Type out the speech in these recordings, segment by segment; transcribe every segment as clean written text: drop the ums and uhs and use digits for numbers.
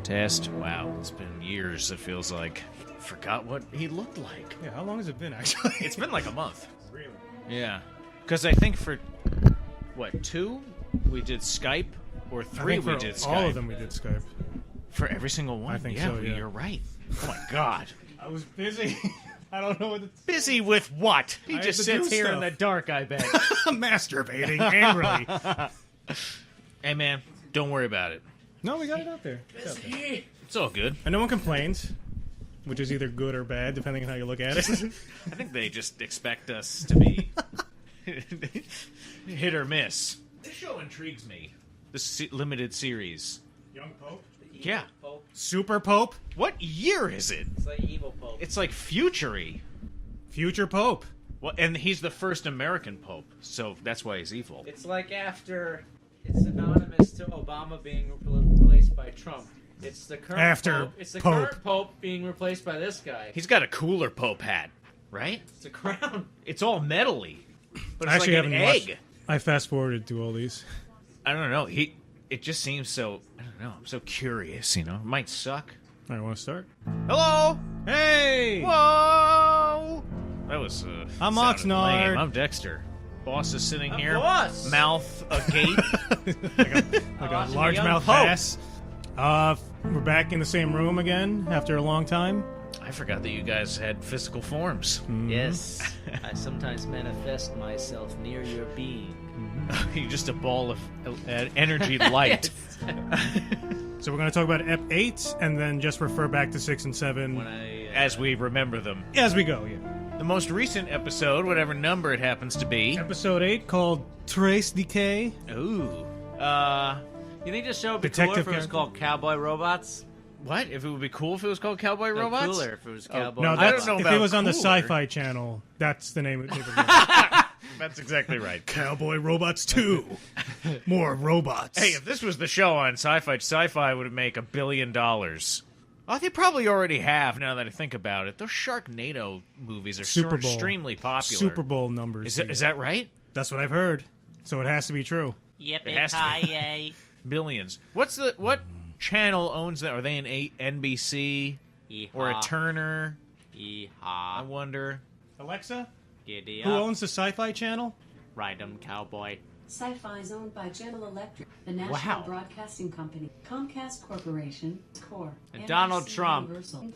Test. Wow, it's been years, it feels like. Forgot what he looked like. Yeah, how long has it been, actually? It's been like a month. Really? Yeah. Because I think for, 2 we did Skype, or 3 we did Skype. All of them we did Skype. For every single one? I think so, yeah. You're right. Oh my god. I was busy. I don't know what it's... Busy with what? He I just had to sits do here in stuff. the dark, I bet. Masturbating angrily. Hey man, don't worry about it. No, we got it out there. It's all good. And no one complains, which is either good or bad, depending on how you look at it. I think they just expect us to be hit or miss. This show intrigues me. This limited series. Young Pope? Yeah. Pope. Super Pope? What year is it? It's like evil Pope. It's like future-y. Future Pope. Well, and he's the first American pope, so that's why he's evil. It's like after... It's synonymous to Obama being replaced by Trump. It's the current After Pope. It's the Pope. current Pope being replaced by this guy. He's got a cooler pope hat, right? It's a crown. It's all metally, but I it's actually like an haven't watched. egg. I fast-forwarded through all these. I don't know. It just seems so. I don't know. I'm so curious. You know, it might suck. All right, want to start? Hello. Hey! Whoa. That was. I'm sounded Oxnard. lame. I'm Dexter. Boss is sitting here. Boss! Mouth agape. Like a watching the largemouth young Pope. ass. We're back in the same room again after a long time. I forgot that you guys had physical forms. Yes. I sometimes manifest myself near your being. You're just a ball of energy light. So we're going to talk about Ep 8 and then just refer back to 6 and 7 As we remember them. as we go. Yeah. The most recent episode, whatever number it happens to be. Episode 8 called Trace Decay. Ooh. You think this show would be Detective cooler if it was character? called Cowboy Robots? What? If it would be cool if it was called Cowboy No, Robots? cooler if it was Cowboy No, I Robots. that's, don't know if about it was on the cooler. Sci-Fi Channel, that's the name of it. That's exactly right. Cowboy Robots 2. More robots. Hey, if this was the show on Sci-Fi would make $1 billion. Oh, they probably already have, now that I think about it. Those Sharknado movies are Super Bowl. extremely popular. Super Bowl numbers. Is that right? That's what I've heard. So it has to be true. Yep, It has to be. yay. Billions. What channel owns that? Are they an NBC or a Turner? I Yeehaw. wonder. Alexa, Giddy who up. owns the Sci-Fi Channel? Ride 'em, cowboy. Sci-Fi is owned by General Electric, the national Wow. broadcasting company, Comcast Corporation, Core, And Donald NBC Trump.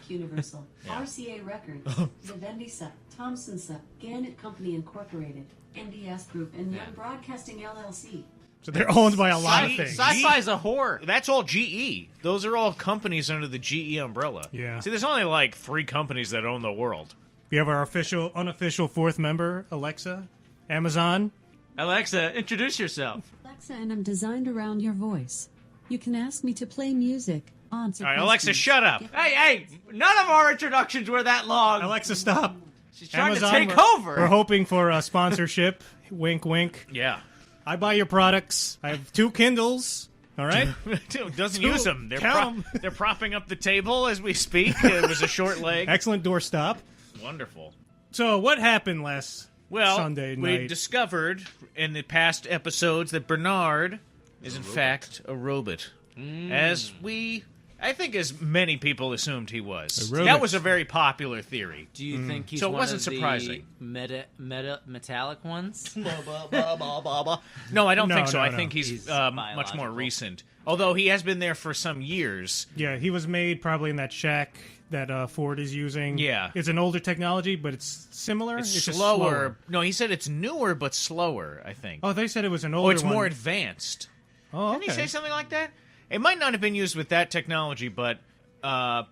Universal, RCA Records, Vivendi Thomson Gannett Company Incorporated, NDS Group, and Young Broadcasting LLC. So they're owned by a lot of things. Sci-fi's a whore. That's all GE. Those are all companies under the GE umbrella. Yeah. See, there's only like 3 companies that own the world. We have our unofficial fourth member, Alexa, Amazon. Alexa, introduce yourself. Alexa, and I'm designed around your voice. You can ask me to play music, answer All right, Alexa, shut up. Hey, none of our introductions were that long. Alexa, stop. She's trying Amazon, to take we're over. hoping for a sponsorship. Wink, wink. Yeah. I buy your products. I have 2 Kindles. All right. Doesn't Two. use them. Count 'em. They're propping up the table as we speak. It was a short leg. Excellent doorstop. Wonderful. So what happened last Sunday we night? discovered in the past episodes that Bernard is in fact a robot. I think as many people assumed he was. A robot. That was a very popular theory. Do you think he's So it one wasn't of the surprising. metallic ones? No, I don't No, think so. no, I no. think he's He's much more biological. recent. Although he has been there for some years. Yeah, he was made probably in that shack that Ford is using. Yeah. It's an older technology, but it's similar. It's just slower. No, he said it's newer but slower, I think. Oh, they said it was an older Oh, it's one. more advanced. Oh, okay. Didn't he say something like that? It might not have been used with that technology, but I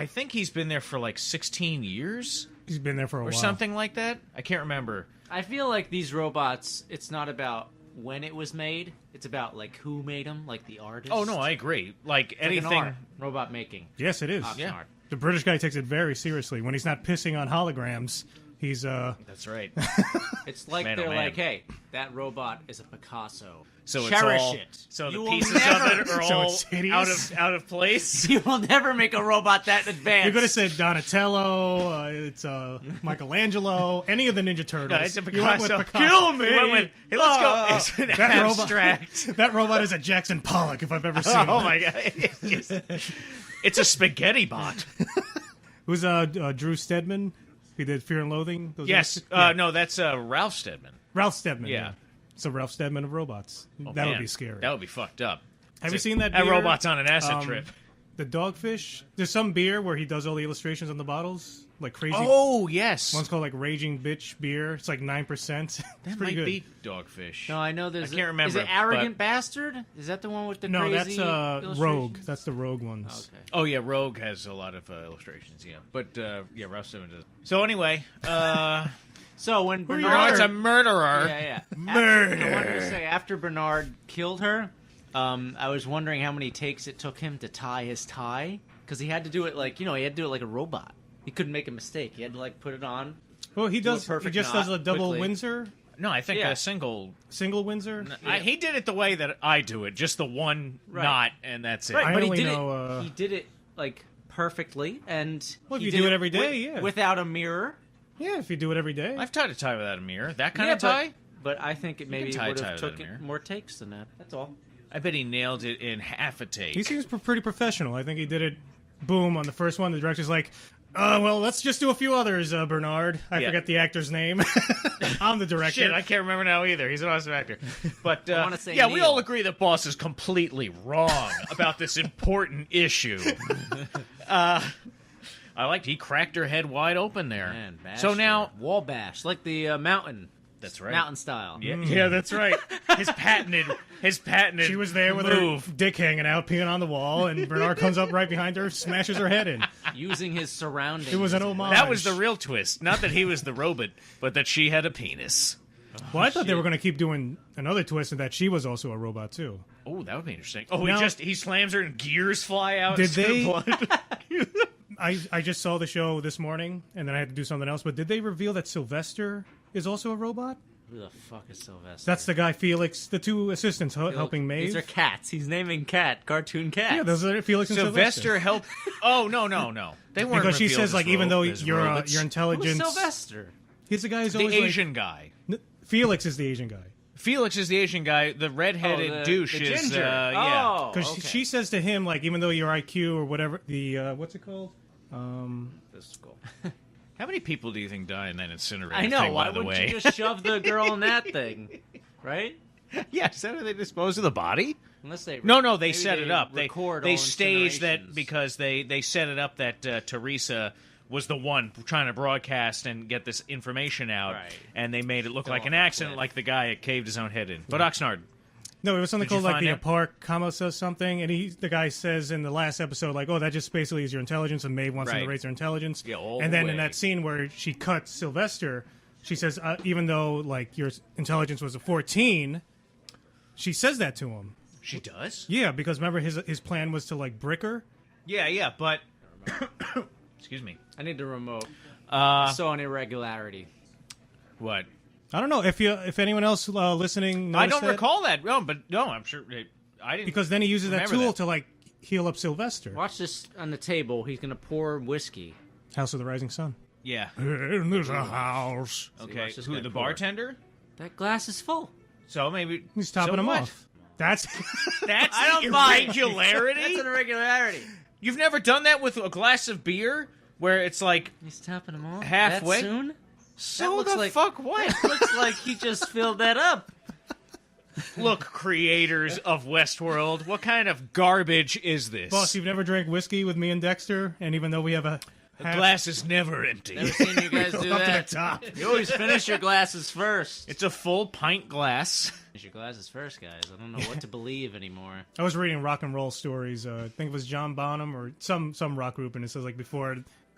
think he's been there for like 16 years He's been there for a or while. something like that. I can't remember. I feel like these robots, it's not about when it was made. It's about like who made them, like the artist. Oh no, I agree. Like It's like an anything. art, robot making. Yes, it is. Oxnard. Yeah. The British guy takes it very seriously when he's not pissing on holograms. He's That's right. It's like Man, oh, they're man. like, hey, that robot is a Picasso. So Cherish it's all, it. So You the will pieces never- of it are So all it's hideous? out of place. You will never make a robot that advanced. you could have said Donatello. It's Michelangelo. Any of the Ninja Turtles. No, it's a You went Picasso. with Picasso. Kill me! You went with, hey, let's go. Oh, It's an that abstract. That robot is a Jackson Pollock if I've ever seen Oh one. my god! It's a spaghetti bot. Who's Drew Stedman? He did Fear and Loathing. Those Yes. guys? No, that's Ralph Steadman. Ralph Steadman. Yeah. So Ralph Steadman of robots. Oh, that would man. be scary. That would be fucked up. Have you seen that That beer? robot's on an acid trip. The Dogfish. There's some beer where he does all the illustrations on the bottles, like crazy. Oh yes, One's called like Raging Bitch beer. It's like 9%. It's that pretty might good. be Dogfish. No, I know there's. I can't remember, Is it Arrogant but- Bastard? Is that the one with the No, crazy that's illustrations? Rogue. That's the Rogue ones. Okay. Oh yeah, Rogue has a lot of illustrations. Yeah, but yeah, Ralph Steadman does. So anyway, So when you Bernard, it's a murderer. yeah. Murder. I wanted to say after Bernard killed her, I was wondering how many takes it took him to tie his tie, because he had to do it like he had to do it like a robot. He couldn't make a mistake. He had to like put it on. Well, he Do a does. He perfect just knot does a double quickly. Windsor, No, I think Yeah. a single. single Windsor. He did it the way that I do it, just the one Right. knot, and that's it. Right, I but he only did know, it. He did it like perfectly, and Well, if he you did do it every day, yeah. without a mirror. Yeah, if you do it every day. I've tied a tie without a mirror. That kind Yeah, of tie. But I think it maybe tie a would tie have without took a mirror. more takes than that. That's all. I bet he nailed it in half a take. He seems pretty professional. I think he did it. Boom on the first one. The director's like, well, let's just do a few others, Bernard. I Yeah. forget the actor's name. I'm the director. Shit, I can't remember now either. He's an awesome actor. But wanna say yeah, we Neil. all agree that Boss is completely wrong about this important issue. I liked he cracked her head wide open there. Man, bash so now her. Wall bash, like the mountain. That's right. Mountain style. yeah, that's right. His patented She was there with move. her dick hanging out, peeing on the wall, and Bernard comes up right behind her, smashes her head in. Using his surroundings. It was an homage. That was the real twist. Not that he was the robot, but that she had a penis. Well, I thought they were going to keep doing another twist, and that she was also a robot too. Oh, that would be interesting. Oh, Now- he slams her and gears fly out. Did instead of they- blood. I just saw the show this morning, and then I had to do something else. But did they reveal that Sylvester is also a robot? Who the fuck is Sylvester? That's the guy Felix, the two assistants helping Maeve. These are cats. He's naming cartoon cats. Yeah, those are Felix and Sylvester helped. Oh no. They weren't Because she revealed says as like even though as your robots. your Who's intelligence, Sylvester? he's the guy who's the always Asian guy. like, Felix is the Asian guy. Felix is the Asian guy. The redheaded the douche ginger. is yeah. Oh, Because okay. she says to him like even though your IQ or whatever the what's it called? Physical. How many people do you think die in that incinerator? I know. Thing, Why by the wouldn't way? you just shove the girl in that thing? Right? Yeah, is that how they dispose of the body? Unless they No, they maybe set it up. They record they all staged that incinerations. because they set it up that Theresa was the one trying to broadcast and get this information out, Right. and they made it look Fell like off an a accident, cliff. like the guy caved his own head in. But Oxnard, No, it was something Did you called like find the out? Park Kamo says something, and the guy says in the last episode like, oh, that just basically is your intelligence, and Maeve wants him Right. to raise their intelligence. Yeah, all and the then in way. that scene where she cuts Sylvester, she says even though like your intelligence was a 14, she says that to him. she does. Yeah, because remember his plan was to like brick her. Yeah, but excuse me. I need the remote. Uh, Saw an irregularity. what? I don't know if anyone else listening I noticed don't that, recall that. No, but no, I'm sure I didn't. because then he uses that Remember tool that. to like heal up Sylvester. Watch this on the table. He's gonna pour whiskey. House of the Rising Sun. yeah. And there's a house. Okay. watch this Who guy the pour. bartender? That glass is full. So maybe He's topping so him what? off. That's That's I don't the buy it. irregularity. That's an irregularity. You've never done that with a glass of beer where it's like He's topping him off. Halfway? That soon? so looks the like- fuck what? Looks like he just filled that up. Look, creators of Westworld, what kind of garbage is this? Boss, you've never drank whiskey with me and Dexter, and even though we have a the glass is never empty. Never seen you guys do up to the that. top. You always finish your glasses first. It's a full pint glass. Finish your glasses first, guys. I don't know what to believe anymore. I was reading rock and roll stories. I think it was John Bonham or some rock group, and it says like before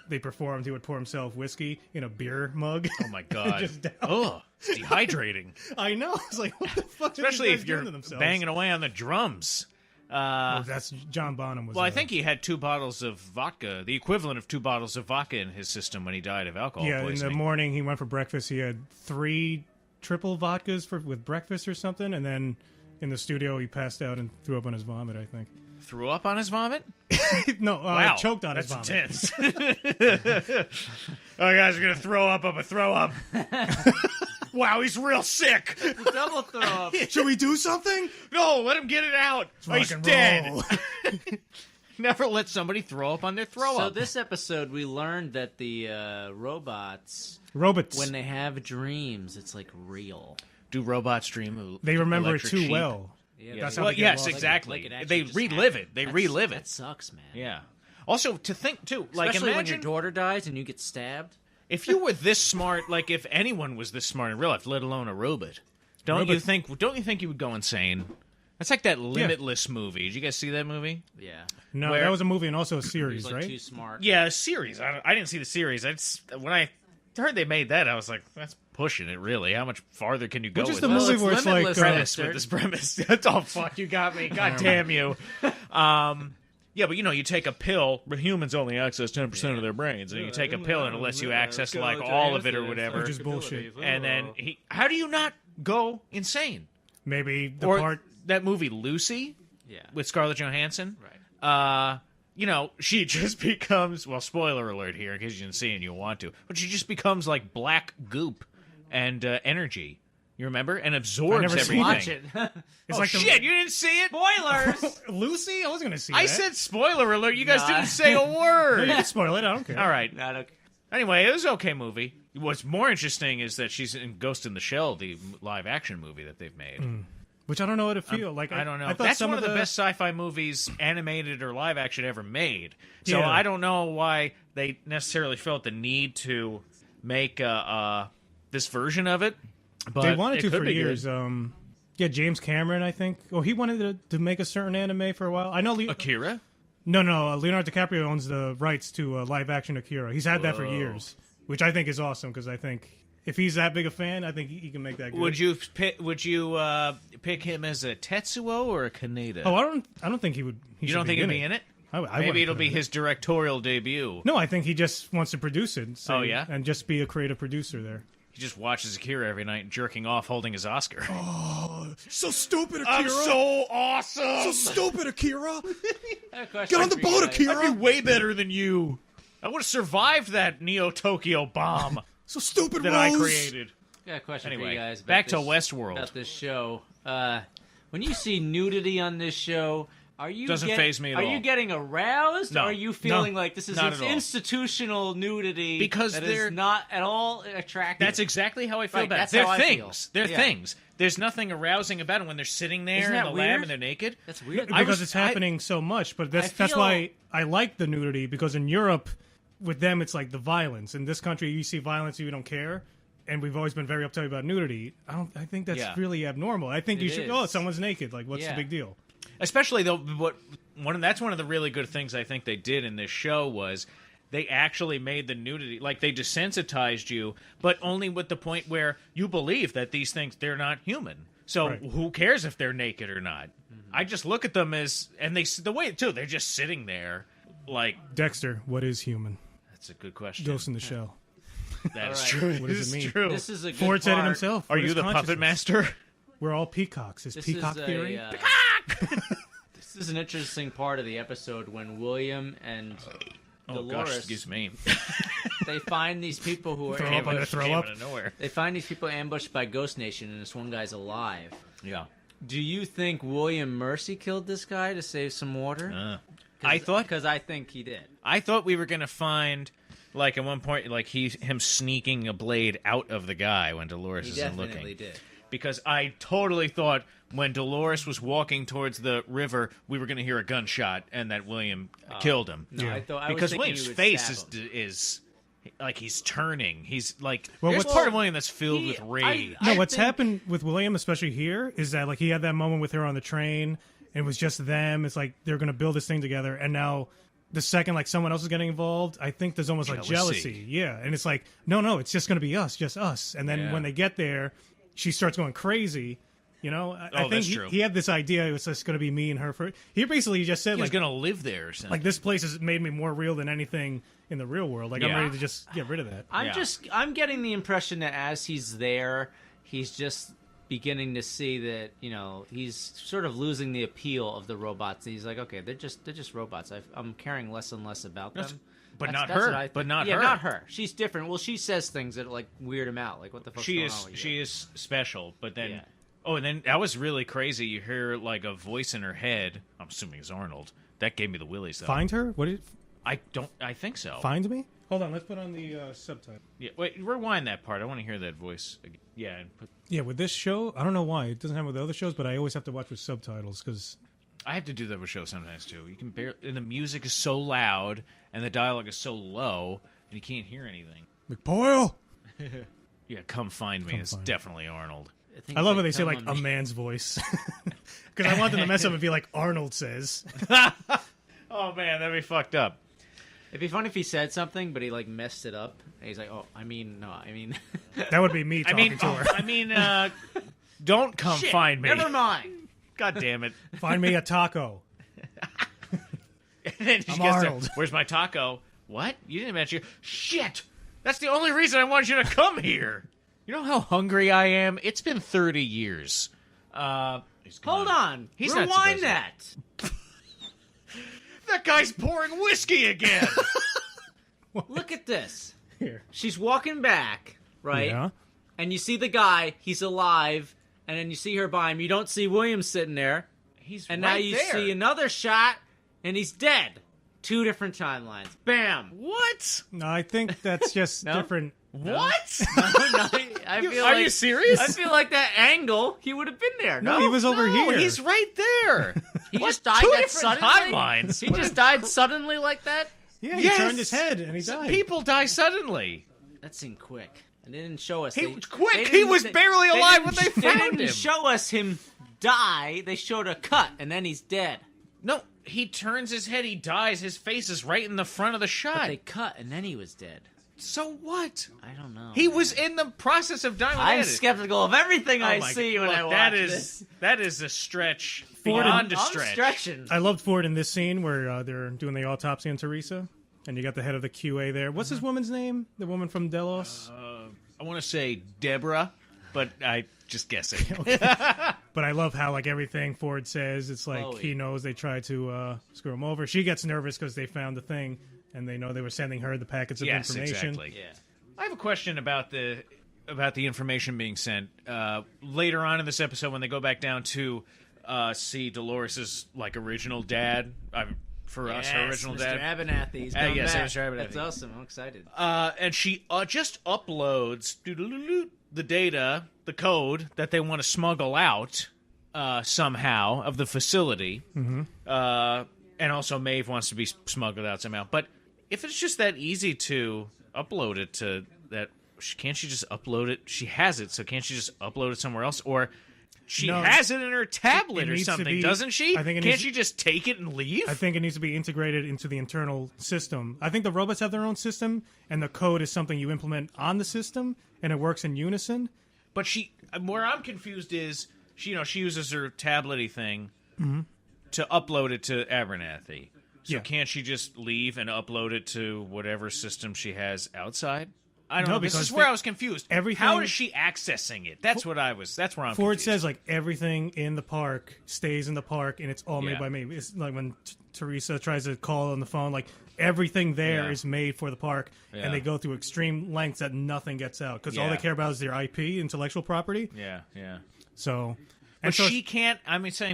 they performed, he would pour himself whiskey in a beer mug. Oh my god. Just down. Ugh, it's dehydrating. I know. It's like what the fuck? Especially are if these guys you're doing to themselves? banging away on the drums. That's John Bonham was. Well, I think he had 2 bottles of vodka, the equivalent of 2 bottles of vodka in his system when he died of alcohol poisoning. In the morning he went for breakfast. He had 3 triple vodkas with breakfast or something, and then in the studio he passed out and threw up on his vomit, I think. Threw up on his vomit? No, Wow. choked on his That's vomit. intense. Oh, guys are going to throw up a throw up. Wow, he's real sick. Double throw up. Should we do something? No, let him get it out. Oh, he's Rock and dead. roll. Never let somebody throw up on their throw So up. this episode, we learned that the robots, Robots. when they have dreams, it's like real. Do robots dream? They remember it electric too sheep? well. Yeah, That's they- how Well, they get yes, lost. exactly. Like it actually They just relive happened. it. They That's- relive it. That sucks, man. Yeah. Also, to think too, like Especially when imagine your daughter dies and you get stabbed. if you were this smart, like if anyone was this smart in real life, let alone a robot. Don't you think you would go insane? That's like that Limitless movie. Did you guys see that movie? Yeah. No, Where- that was a movie and also a He's series, like right? too smart. Yeah, a series. I didn't see the series. When I heard they made that, I was like, that's pushing it, really. How much farther can you go Which is with the this? movie it's where it's like Limitless, premise Dexter. with this premise. Oh, fuck, you got me. God damn you. Yeah, but you take a pill, but humans only access 10% of their brains, and you take a pill and it lets you access like all of it or whatever. Which is bullshit. And then how do you not go insane? Maybe the Or part. that movie Lucy Yeah. with Scarlett Johansson. Right. She just becomes, well, spoiler alert here in case you didn't see it and you want to, but she just becomes like black goop and energy. You remember? And absorbs never everything. seen Watch it. It's Oh, like shit, you didn't see it? Spoilers. Lucy? I wasn't going to see I that. said spoiler alert. You guys Nah. didn't say a No, you word. can spoil it. I don't care. All right. Not okay. Anyway, it was an okay movie. What's more interesting is that she's in Ghost in the Shell, the live-action movie that they've made. Which I don't know how to feel. Like I don't know. I thought That's some one of the best sci-fi movies, animated or live-action, ever made. So Yeah. I don't know why they necessarily felt the need to make this version of it. But They wanted it to could for be years. good. James Cameron, I think. Oh, he wanted to make a certain anime for a while. I know. Akira? No. Leonardo DiCaprio owns the rights to live-action Akira. He's had that for years, which I think is awesome because I think if he's that big a fan, I think he can make that good. Would you pick him as a Tetsuo or a Kaneda? Oh, I don't think he would. you don't think he'd be in it? I Maybe wouldn't it'll put be him in his directorial debut. it. No, I think he just wants to produce it. So, Oh, yeah? and just be a creative producer there. He just watches Akira every night, jerking off, holding his Oscar. So stupid, Akira! I'm so awesome. stupid, Akira! I have a question for you guys. I'd be way better than you. I would have survived that Neo Tokyo bomb So stupid, that I created. I got a question for Anyway, you guys. back to this- Westworld. About this show. When you see nudity on this show, are you Doesn't faze me at Are all. you getting aroused? No. Or are you feeling No. like this is Not at all. institutional nudity Because that they're- is not at all attractive? That's exactly how I feel Right, about that's it. They're how I things. feel. They're Yeah. things. There's nothing arousing about them when they're sitting there Isn't in that the lab weird? and they're naked. That's weird. Because it's happening so much. But that's feel- why I like the nudity, because in Europe, with them, it's like the violence. In this country, you see violence, you don't care. And we've always been very uptight about nudity. I think that's Yeah. really abnormal. I think you It should. is. Oh, someone's naked. Like, what's Yeah. the big deal? Especially though, that's one of the really good things I think they did in this show was they actually made the nudity, like they desensitized you, but only with the point where you believe that these things, they're not human. So Right. who cares if they're naked or not? I just look at them as, and the way too, they're just sitting there, like. Dexter, what is human? That's a good question. Ghost in the Shell. That is All right. true. What does This it is mean? True. This is a good Ford said it part. himself. Are What you is the puppet consciousness? master? We're all peacocks. Is This peacock is theory? This is an interesting part of the episode when William and Oh Dolores gosh, excuse me. they find these people who are Throw up on their ambushed. throw Came up. out of nowhere. They find these people ambushed by Ghost Nation, and this one guy's alive. Yeah. Do you think William Mercy killed this guy to save some water? I thought because I think he did. I thought we were gonna find, like at one point, like him sneaking a blade out of the guy when Dolores He isn't definitely looking. did. Because I totally thought when Dolores was walking towards the river, we were gonna hear a gunshot and that William killed him. No, Yeah. I thought I was Because thinking William's he would face stab him. is like he's turning. He's like Well, there's what's- part of William that's filled He- with rage. No, I what's think- happened with William, especially here, is that like he had that moment with her on the train. And it was just them. It's like they're going to build this thing together, and now the second like someone else is getting involved, I think there's almost like Jealousy. jealousy. Yeah, and it's like no, it's just going to be us, just us. And then Yeah. when they get there, she starts going crazy, You know, I think that's true. he had this idea it was just going to be me and her. He basically just said He was like, going to live there or something. like this place has made me more real than anything in the real world. Like I'm ready to just get rid of that. I'm getting the impression that as he's there, he's just beginning to see that, you know, he's sort of losing the appeal of the robots. He's like, okay, they're just robots. I'm caring less and less about them. But That's not her. what I think. But not yeah, her. not her. She's different. Well, she says things that like weird him out. Like, what the fuck's going on with you? She is special, but then... Yeah. Oh, and then that was really crazy. You hear like a voice in her head. I'm assuming it's Arnold. That gave me the willies, though. Find her? What? I think so. Find me? Hold on. Let's put on the subtitle. Yeah, wait, rewind that part. I want to hear that voice again. Yeah, and Yeah, with this show, I don't know why it doesn't have with the other shows, but I always have to watch with subtitles because I have to do that with shows sometimes too. You can barely, and the music is so loud and the dialogue is so low, and you can't hear anything. McPoyle. Yeah, come find me. It's definitely Arnold. I love how they say like a man's voice because I want them to mess up and be like Arnold says. Oh man, that'd be fucked up. It'd be funny if he said something, but he like messed it up. And he's like, "Oh, I mean, That would be me talking to her. Don't come Shit, find me. never mind." God damn it. Find me a taco. And then she I'm gets Arnold. there, where's my taco? What? You didn't mention... Shit! That's the only reason I wanted you to come here. You know how hungry I am? It's been 30 years. He's gone. Hold on. He's not Rewind supposed that. That guy's pouring whiskey again. Look at this. Here. She's walking back, right? Yeah. And you see the guy. He's alive. And then you see her by him. You don't see William sitting there. He's And right now you there. see another shot, and he's dead. 2 different timelines. Bam. What? No, I think that's just No? different. What? I feel Are like, you serious? I feel like that angle, he would have been there. No, he was over No, here. he's right there. He What? just died 2 that different suddenly? timelines. He just died suddenly like that? Yeah, he Yes! turned his head and he died. People die suddenly. That seemed quick. And they didn't show us. He they- was quick. they He didn't- was barely alive when didn't- they found didn't him. show us him die. They showed a cut, and then he's dead. No, he turns his head, he dies, his face is right in the front of the shot. They cut, and then he was dead. So what? I don't know. He was in the process of dying. I'm skeptical of everything I see when I watch this. That is a stretch Ford beyond and- a I'm stretch. stretching. I loved Ford in this scene where they're doing the autopsy on Theresa, and you got the head of the QA there. What's this woman's name? The woman from Delos? I want to say Deborah, but I just guessing. But I love how like everything Ford says, it's like Chloe. he knows they tried to screw him over. She gets nervous because they found the thing, and they know they were sending her the packets of Yes, information. exactly. Yeah. I have a question about the information being sent later on in this episode when they go back down to see Dolores's like original dad. For us, her original Mr. dad. Abernathy. He's coming yes, back. Mr. Abernathy. That's awesome. I'm excited. And she just uploads the data, the code that they want to smuggle out somehow of the facility. Mm-hmm. And also Maeve wants to be smuggled out somehow. But if it's just that easy to upload it to that, can't she just upload it? She has it, so can't she just upload it somewhere else? Or she No. has it in her tablet It or needs to something, be- doesn't she? I think it Can't needs- she just take it and leave? I think it needs to be integrated into the internal system. I think the robots have their own system, and the code is something you implement on the system, and it works in unison. But where I'm confused is, she uses her tablet-y thing to upload it to Abernathy. So Yeah. can't she just leave and upload it to whatever system she has outside? I don't No, know. This because is where I was confused. everything- How is she accessing it? That's where I'm Ford confused. says like everything in the park stays in the park, and it's all Yeah. made by me. It's like when Theresa tries to call on the phone, like everything there is Yeah. made for the park, Yeah. and they go through extreme lengths that nothing gets out because all Yeah. they care about is their IP, intellectual property. Yeah, yeah. So, But and so she can't,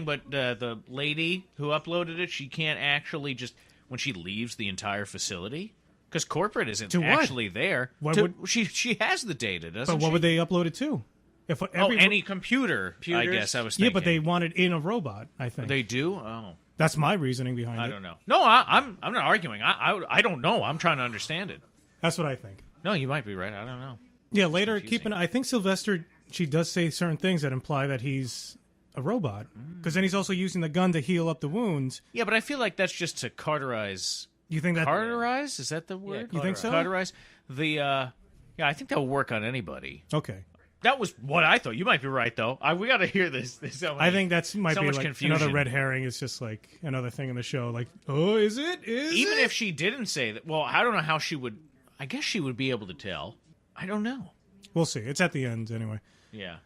but the lady who uploaded it, she can't actually just, when she leaves the entire facility? Because corporate isn't To what? actually there. Why To- would- she has the data, doesn't but she? what would they upload it to? If any computer, I Computers? guess I was yeah, thinking. but they want it in a robot. I think They do? Oh, that's my reasoning behind it. I don't know. No, I'm not arguing. I don't know. I'm trying to understand it. That's what I think. No, you might be right. I don't know. Yeah, later, confusing. I think Sylvester, she does say certain things that imply that he's a robot. Because then he's also using the gun to heal up the wounds. Yeah, but I feel like that's just to cauterize. You think that... Cauterize? Is that the word? You think so? Cauterize. I think that will work on anybody. Okay. That was what I thought. You might be right, though. We got to hear this. There's so many, I think that's might so be much like confusion. another red herring. It's just like another thing in the show. Like, oh, is it? Even if she didn't say that, well, I don't know how she would. I guess she would be able to tell. I don't know. We'll see. It's at the end anyway. Yeah.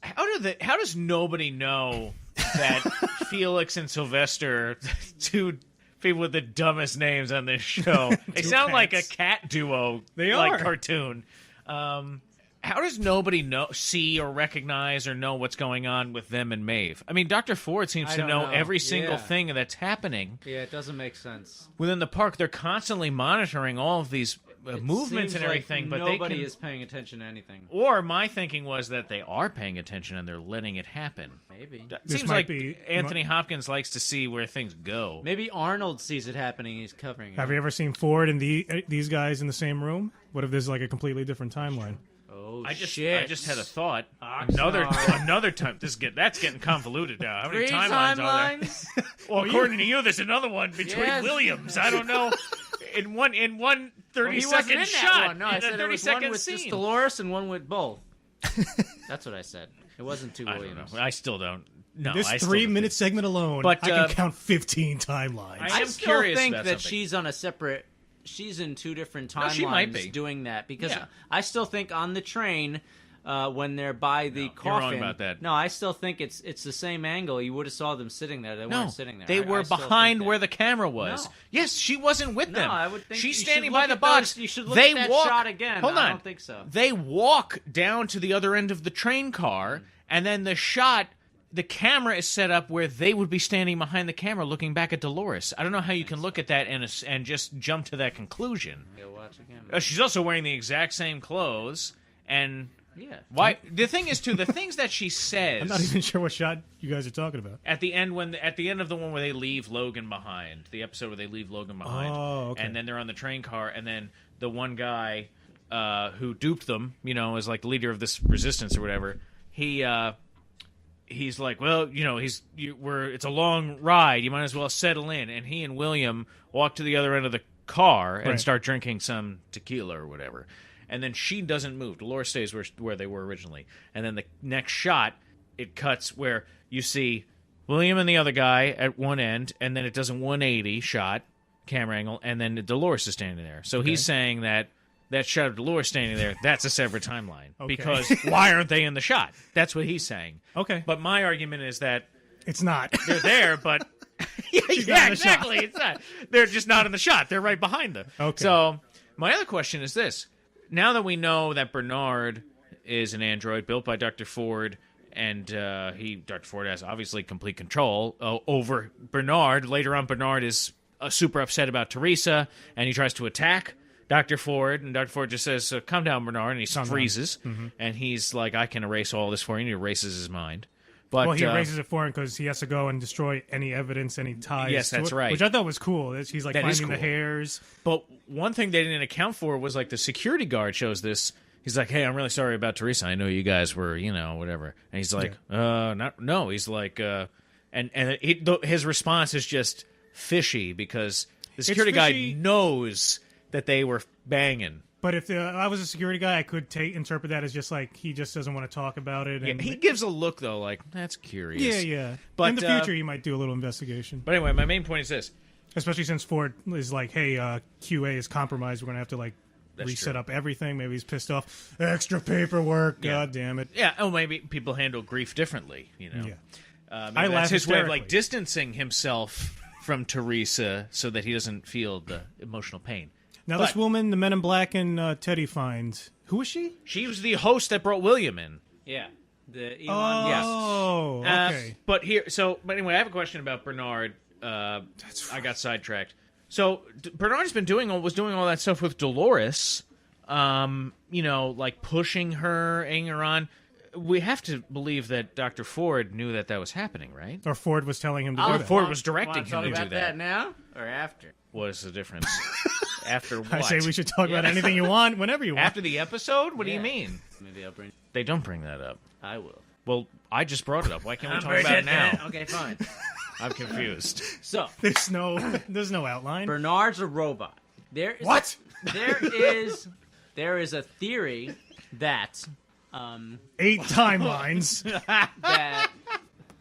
How does nobody know that Felix and Sylvester, two people with the dumbest names on this show, they sound like a cat duo. They like are. Cartoon. How does nobody see or recognize or know what's going on with them and Maeve? I mean, Dr. Ford seems to know every single thing that's happening. Yeah, it doesn't make sense. Within the park, they're constantly monitoring all of these movements and everything, but nobody is paying attention to anything. Or my thinking was that they are paying attention and they're letting it happen. Maybe. It seems like Anthony Hopkins likes to see where things go. Maybe Arnold sees it happening and he's covering it. Have you ever seen Ford and these guys in the same room? What if there's like a completely different timeline? Oh, I shit. just had a thought. Oxnard. Another time. That's getting convoluted now. How many 3 timelines are there? Well, according to you, there's another one between Yes. Williams. I don't know. In one 30-second shot. No, I said there was one with just scene. Dolores and one with both. That's what I said. It wasn't 2 I don't Williams. know. I still don't. No, This I still don't 3-minute segment alone, But, I can count 15 timelines. I I am still curious think about that something. she's on a separate. She's in 2 different timelines she might be. doing that because Yeah. I still think on the train when they're by the you're coffin. wrong about that. No, I still think it's the same angle. You would have saw them sitting there. They weren't sitting there. They were I still behind think where that. the camera was. No. Yes, she wasn't with No, them. I would think she's you standing should by look the at box. those- you should look they at that walk, shot again. Hold on. I don't think so. They walk down to the other end of the train car, and then the shot. The camera is set up where they would be standing behind the camera looking back at Dolores. I don't know how you can look at that and just jump to that conclusion. Yeah, watch again. She's also wearing the exact same clothes, and Yeah. why? The thing is, too, the things that she says. I'm not even sure what shot you guys are talking about. At the end, at the end of the one where they leave Logan behind, the episode where they leave Logan behind, okay. and then they're on the train car, and then the one guy who duped them, is like the leader of this resistance or whatever. He's like, well, it's a long ride. You might as well settle in. And he and William walk to the other end of the car and start drinking some tequila or whatever. And then she doesn't move. Dolores stays where they were originally. And then the next shot, it cuts where you see William and the other guy at one end, and then it does a 180 shot, camera angle, and then Dolores is standing there. So he's saying that shot of Dolores standing there, that's a separate timeline. Okay. Because why aren't they in the shot? That's what he's saying. Okay. But my argument is that It's not. they're there, but... not in the shot. exactly. It's not. They're just not in the shot. They're right behind them. Okay. So my other question is this. Now that we know that Bernard is an android built by Dr. Ford, and Dr. Ford has obviously complete control over Bernard. Later on, Bernard is super upset about Theresa, and he tries to attack Dr. Ford, and Dr. Ford just says, calm down, Bernard, and he freezes. And he's like, I can erase all this for you, and he erases his mind. But, Well, he erases it for him because he has to go and destroy any evidence, any ties. Yes, to that's it, right. Which I thought was cool. He's like That is finding the cool. hairs. But one thing they didn't account for was like the security guard shows this. He's like, hey, I'm really sorry about Theresa. I know you guys were, whatever. And he's like, no. He's like, his response is just fishy because the security fishy. guy knows that they were banging. But if I was a security guy, I could interpret that as just like he just doesn't want to talk about it. And He gives a look, though, like, that's curious. yeah. But, in the future, he might do a little investigation. But anyway, my main point is this. Especially since Ford is like, hey, QA is compromised. We're going to have to like That's reset true. up everything. Maybe he's pissed off. Extra paperwork. Yeah. God damn it. Yeah, maybe people handle grief differently, Yeah. Maybe I that's laugh his way of hysterically. like distancing himself from Theresa so that he doesn't feel the emotional pain. Now, But- this woman, the Men in Black and Teddy finds, who was she? She was the host that brought William in. Yeah. The Elon. Yes. Oh, okay. But anyway, I have a question about Bernard. I got sidetracked. So Bernard's was doing all that stuff with Dolores. Like pushing her, egging her on. We have to believe that Dr. Ford knew that was happening, right? Or Ford was telling him to do that. Ford was directing Want him to talk do about that now or after? What is the difference? After what? I say we should talk about anything you want, whenever you want. After the episode? What do you Yeah. mean? Maybe I'll bring. They don't bring that up. I will. Well, I just brought it up. Why can't we talk about it now? Okay, fine. I'm confused. So There's no outline. Bernard's a robot. There is What? there is a theory that 8 timelines. that.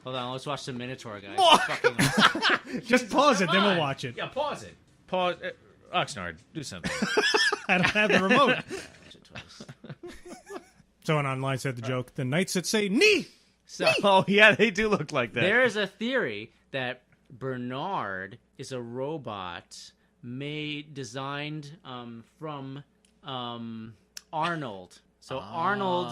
Hold on, let's watch the Minotaur, guys. Fucking Just pause it, then we'll watch it. Yeah, pause it. Pause. Oxnard, do something. I don't have the remote. Someone online said the joke. The knights that say knee. So Oh, yeah, they do look like that. there is a theory that Bernard is a robot designed from Arnold. So Arnold,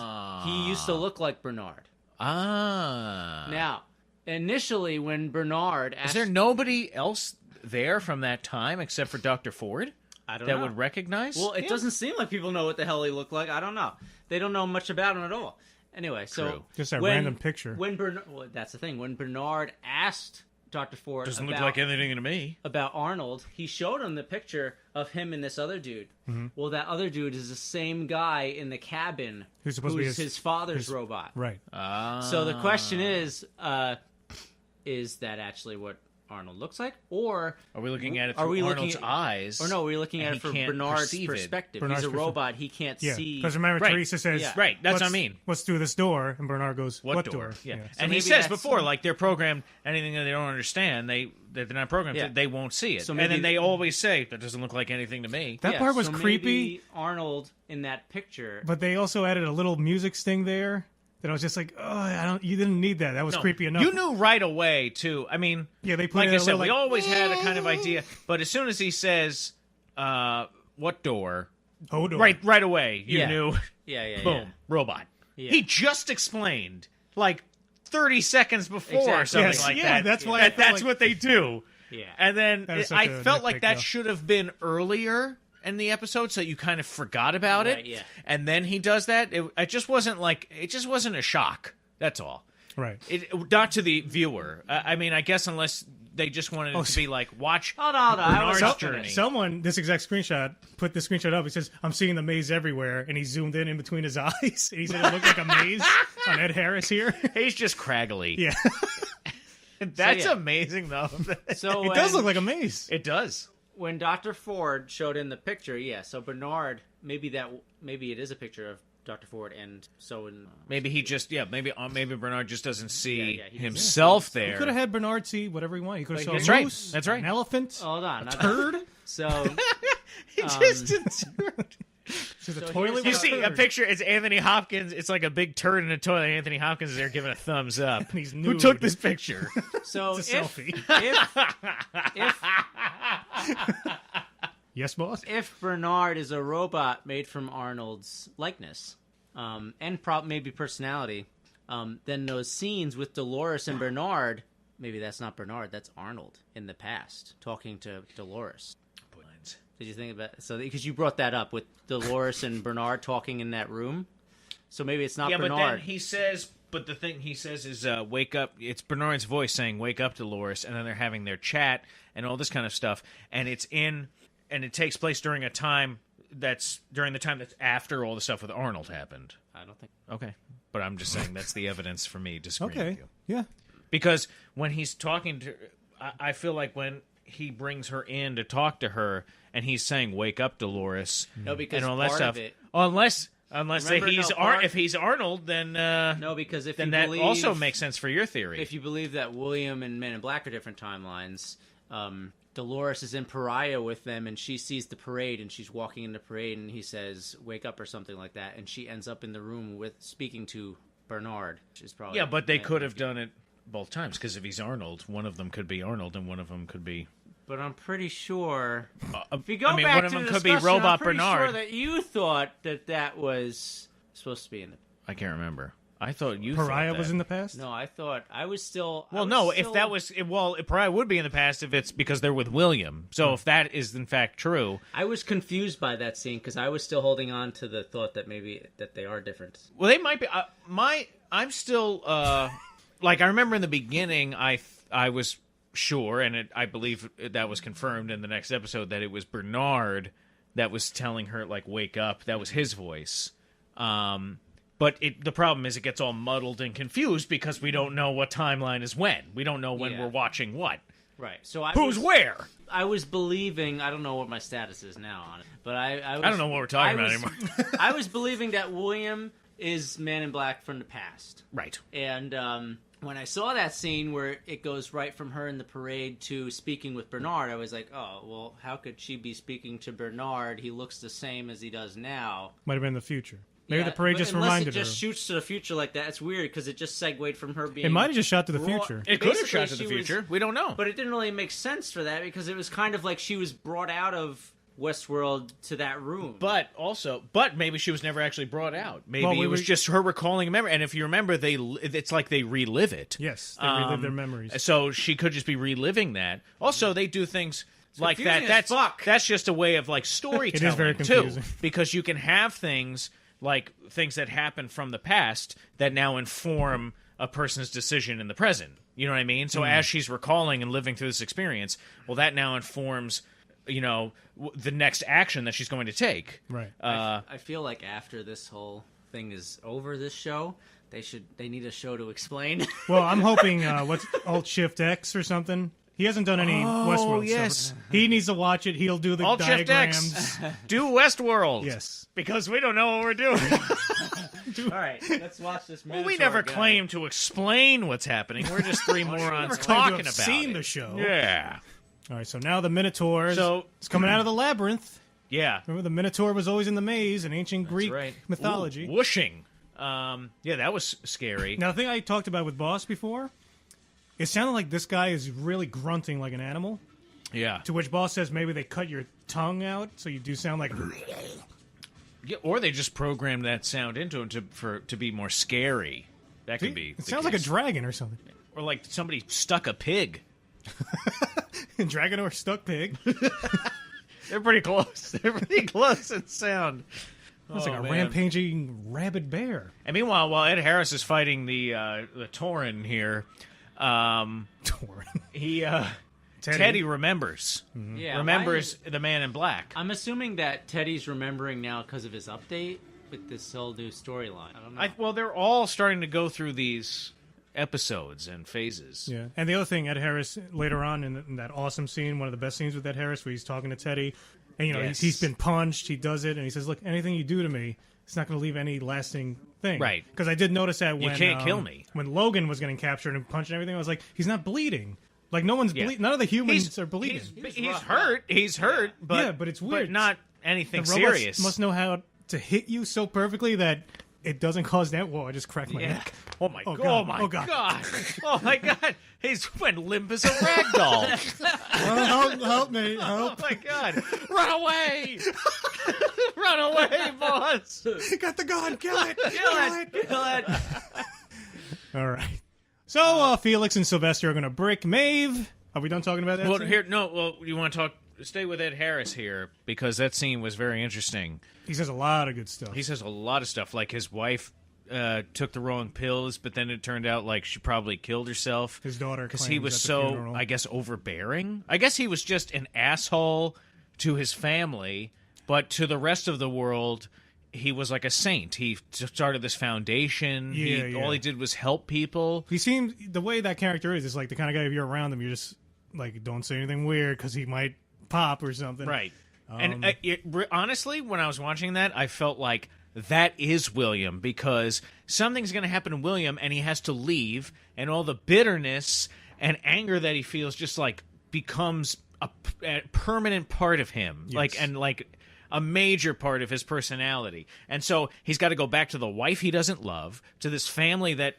he used to look like Bernard. Now, initially when Bernard asked... Is there nobody else there from that time except for Dr. Ford I don't that know. would recognize? Well, it doesn't seem like people know what the hell he looked like. I don't know. They don't know much about him at all. Anyway, so... True. Just a random picture. Well, that's the thing. When Bernard asked Dr. Ford Doesn't about, look like anything to me. about Arnold, he showed him the picture of him and this other dude. Mm-hmm. Well, that other dude is the same guy in the cabin Who's supposed to be his father's robot. Right. So the question is that actually what Arnold looks like? Or Are we looking at it Are through we looking Arnold's at- eyes? or no, we're looking and at he it from can't Bernard's perceive it. perspective. Bernard's He's a perspective. robot. He can't Yeah. see. Because remember, Right. Theresa says, Yeah. Right, that's what I "Let's- mean. Let's do this door," and Bernard goes, What door? Yeah. Yeah. And maybe he says that's- before, like, they're programmed, anything that they don't understand, that they're not programmed, Yeah. they won't see it. So and maybe- then they always say, that doesn't look like anything to me. That Yeah, part was so creepy, maybe Arnold in that picture. but they also added a little music sting there that I was just like, "Oh, you didn't need that. That was No, creepy enough." You knew right away, too. I mean, Yeah, they put like it I a said, little, we like, always had a kind of idea, but as soon as he says, what door, Hodor. right away, you Yeah. knew, yeah. boom, robot. Yeah. He just explained, like, 30 seconds before or Exactly. something Yes, like yeah, that. that's why I felt that's like- what they do. Yeah. And then That is such I a felt like nitpick, that though. should have been earlier in the episode, so you kind of forgot about Right, it. yeah. And then he does that. It just wasn't a shock. That's all. Right. Not to the viewer. I mean, I guess unless they just wanted it to be like, watch Hold on. I was Bernard's hoping journey. Someone, this exact screenshot, put the screenshot up. He says, "I'm seeing the maze everywhere," and he zoomed in between his eyes. And he said it looked like a maze on Ed Harris here. He's just craggly. Yeah, That's So, yeah. amazing, though. So it does look like a maze. It does. when Dr. Ford showed in the picture, yeah. So Bernard, maybe it is a picture of Dr. Ford, and so in Maybe he just, maybe Bernard just doesn't see Yeah, he doesn't himself He there. could have had Bernard see whatever he wanted. He could have saw That's a right. moose, That's right. an elephant, hold on, a turd. So He just didn't. There's a So toilet. here's You with see a turd. picture, it's Anthony Hopkins. It's like a big turd in a toilet. Anthony Hopkins is there giving a thumbs up. He's Who nude. took this picture? so It's a if, selfie. Yes, boss. if Bernard is a robot made from Arnold's likeness, and maybe personality, then those scenes with Dolores and Bernard, maybe that's not Bernard, that's Arnold in the past talking to Dolores. Did you think about so because you brought that up with Dolores and Bernard talking in that room? So maybe it's not Yeah, but Bernard. then he says, but the thing he says is, wake up. It's Bernard's voice saying, wake up, Dolores. And then they're having their chat and all this kind of stuff. And it takes place during the time that's after all the stuff with Arnold happened. I don't think. Okay. But I'm just saying that's the evidence for me disagreeing with Okay. you. Yeah. Because when he's talking to, I feel like when he brings her in to talk to her, and he's saying, "Wake up, Dolores," No, because and all that part stuff. of it. Unless Remember, he's no, part- if he's Arnold, then No, because if then you that believe, also makes sense for your theory. if you believe that William and Men in Black are different timelines, Dolores is in Pariah with them, and she sees the parade, and she's walking in the parade, and he says, "Wake up" or something like that, and she ends up in the room with speaking to Bernard, which is probably yeah, but they could have done it both times because if he's Arnold, one of them could be Arnold, and one of them could be. But I'm pretty sure if you I go mean, back one of to them the could be discussion, Robot I'm pretty Bernard. sure that you thought that was supposed to be in the. I can't remember. I thought you Pariah thought was that. in the past. No, I thought I was still. Well, no. If that was it probably would be in the past if it's because they're with William. So if that is in fact true, I was confused by that scene because I was still holding on to the thought that maybe that they are different. well, they might be. I'm still like I remember in the beginning. I was sure, and I believe that was confirmed in the next episode that it was Bernard that was telling her like wake up. That was his voice. But the problem is it gets all muddled and confused because we don't know what timeline is when. We don't know when Yeah. we're watching what. Right. So I Who's where? I was believing. I don't know what my status is now on it, but I I don't know what we're talking about was, anymore. I was believing that William is Man in Black from the past. Right. And when I saw that scene where it goes right from her in the parade to speaking with Bernard, I was like, oh, well, how could she be speaking to Bernard? He looks the same as he does now. Might have been the future. Maybe Yeah, the parade but just unless reminded it just her. shoots to the future like that. It's weird because it just segued from her being... It might have just shot to the future. It could have Basically, shot to the she future. was- We don't know. But it didn't really make sense for that because it was kind of like she was brought out of Westworld to that room. But maybe she was never actually brought out. Maybe Well, it was just her recalling a memory. And if you remember, it's like they relive it. Yes, they relive their memories. So she could just be reliving that. Also, they do things like that. confusing as fuck. That's just a way of like storytelling very too, confusing. because you can have things like things that happen from the past that now inform a person's decision in the present. You know what I mean? So as she's recalling and living through this experience, well, that now informs, the next action that she's going to take. Right. I feel like after this whole thing is over, this show, they need a show to explain. Well, I'm hoping what's Alt Shift X or something. He hasn't done any Westworld yes. stuff. He needs to watch it. He'll do the Alt Shift diagrams. X. Do Westworld. Yes. Because we don't know what we're doing. All right, let's watch this. Well, we never claim to explain what's happening. We're just three morons Never claimed to talking have about seen it. the show. Yeah. All right, so now the Minotaurs. So- it's coming out of the labyrinth. Yeah. Remember, the Minotaur was always in the maze in ancient Greek Right. mythology. Ooh, whooshing. Yeah, that was scary. Now, the thing I talked about with Boss before, it sounded like this guy is really grunting like an animal. Yeah. To which Boss says maybe they cut your tongue out so you do sound like. Yeah, or they just programmed that sound into him to be more scary. That could be. It the sounds like a case. dragon or something. Or like somebody stuck a pig. Dragon or stuck pig. They're pretty close. They're pretty close in sound. It's like a man. rampaging rabid bear. And meanwhile, while Ed Harris is fighting the Tauren here, Tauren. he Teddy remembers. Yeah, Remembers the Man in Black. I'm assuming that Teddy's remembering now because of his update with this whole new storyline. I don't know. Well, they're all starting to go through these episodes and phases. Yeah, and the other thing, Ed Harris later on in that awesome scene, one of the best scenes with Ed Harris, where he's talking to Teddy, and Yes. he's been punched, he does it, and he says, "Look, anything you do to me, it's not going to leave any lasting thing." Right. Because I did notice that when can't kill me. when Logan was getting captured and punched and everything, I was like, he's not bleeding. Like no one's bleeding. None of the humans are bleeding. He's hurt. He's hurt. But Yeah, but it's weird. But not anything the robots serious. must know how to hit you so perfectly that it doesn't cause that. Whoa! I just cracked my neck. Oh my Oh, god! God. Oh my Oh, God. god! Oh my god! He's went limp as a rag doll. Help me! Oh Help! my god! Run away! Run away, boss! Got the gun! Kill it! Kill it! All right. So Felix and Sylvester are going to brick Maeve. Are we done talking about that? Well, scene? here, no. Well, you want to talk? Stay with Ed Harris here because that scene was very interesting. He says a lot of good stuff. He says a lot of stuff, like his wife took the wrong pills, but then it turned out like she probably killed herself. His daughter because he claims was at the so, funeral. I guess, overbearing. I guess he was just an asshole to his family, but to the rest of the world, he was like a saint. He started this foundation. Yeah. All he did was help people. He seems the way that character is like the kind of guy if you're around him, you're just like don't say anything weird because he might pop or something. Right. And honestly, when I was watching that, I felt like that is William because something's going to happen to William and he has to leave, and all the bitterness and anger that he feels just like becomes a permanent part of him. Yes. Like a major part of his personality. And so he's got to go back to the wife he doesn't love, to this family that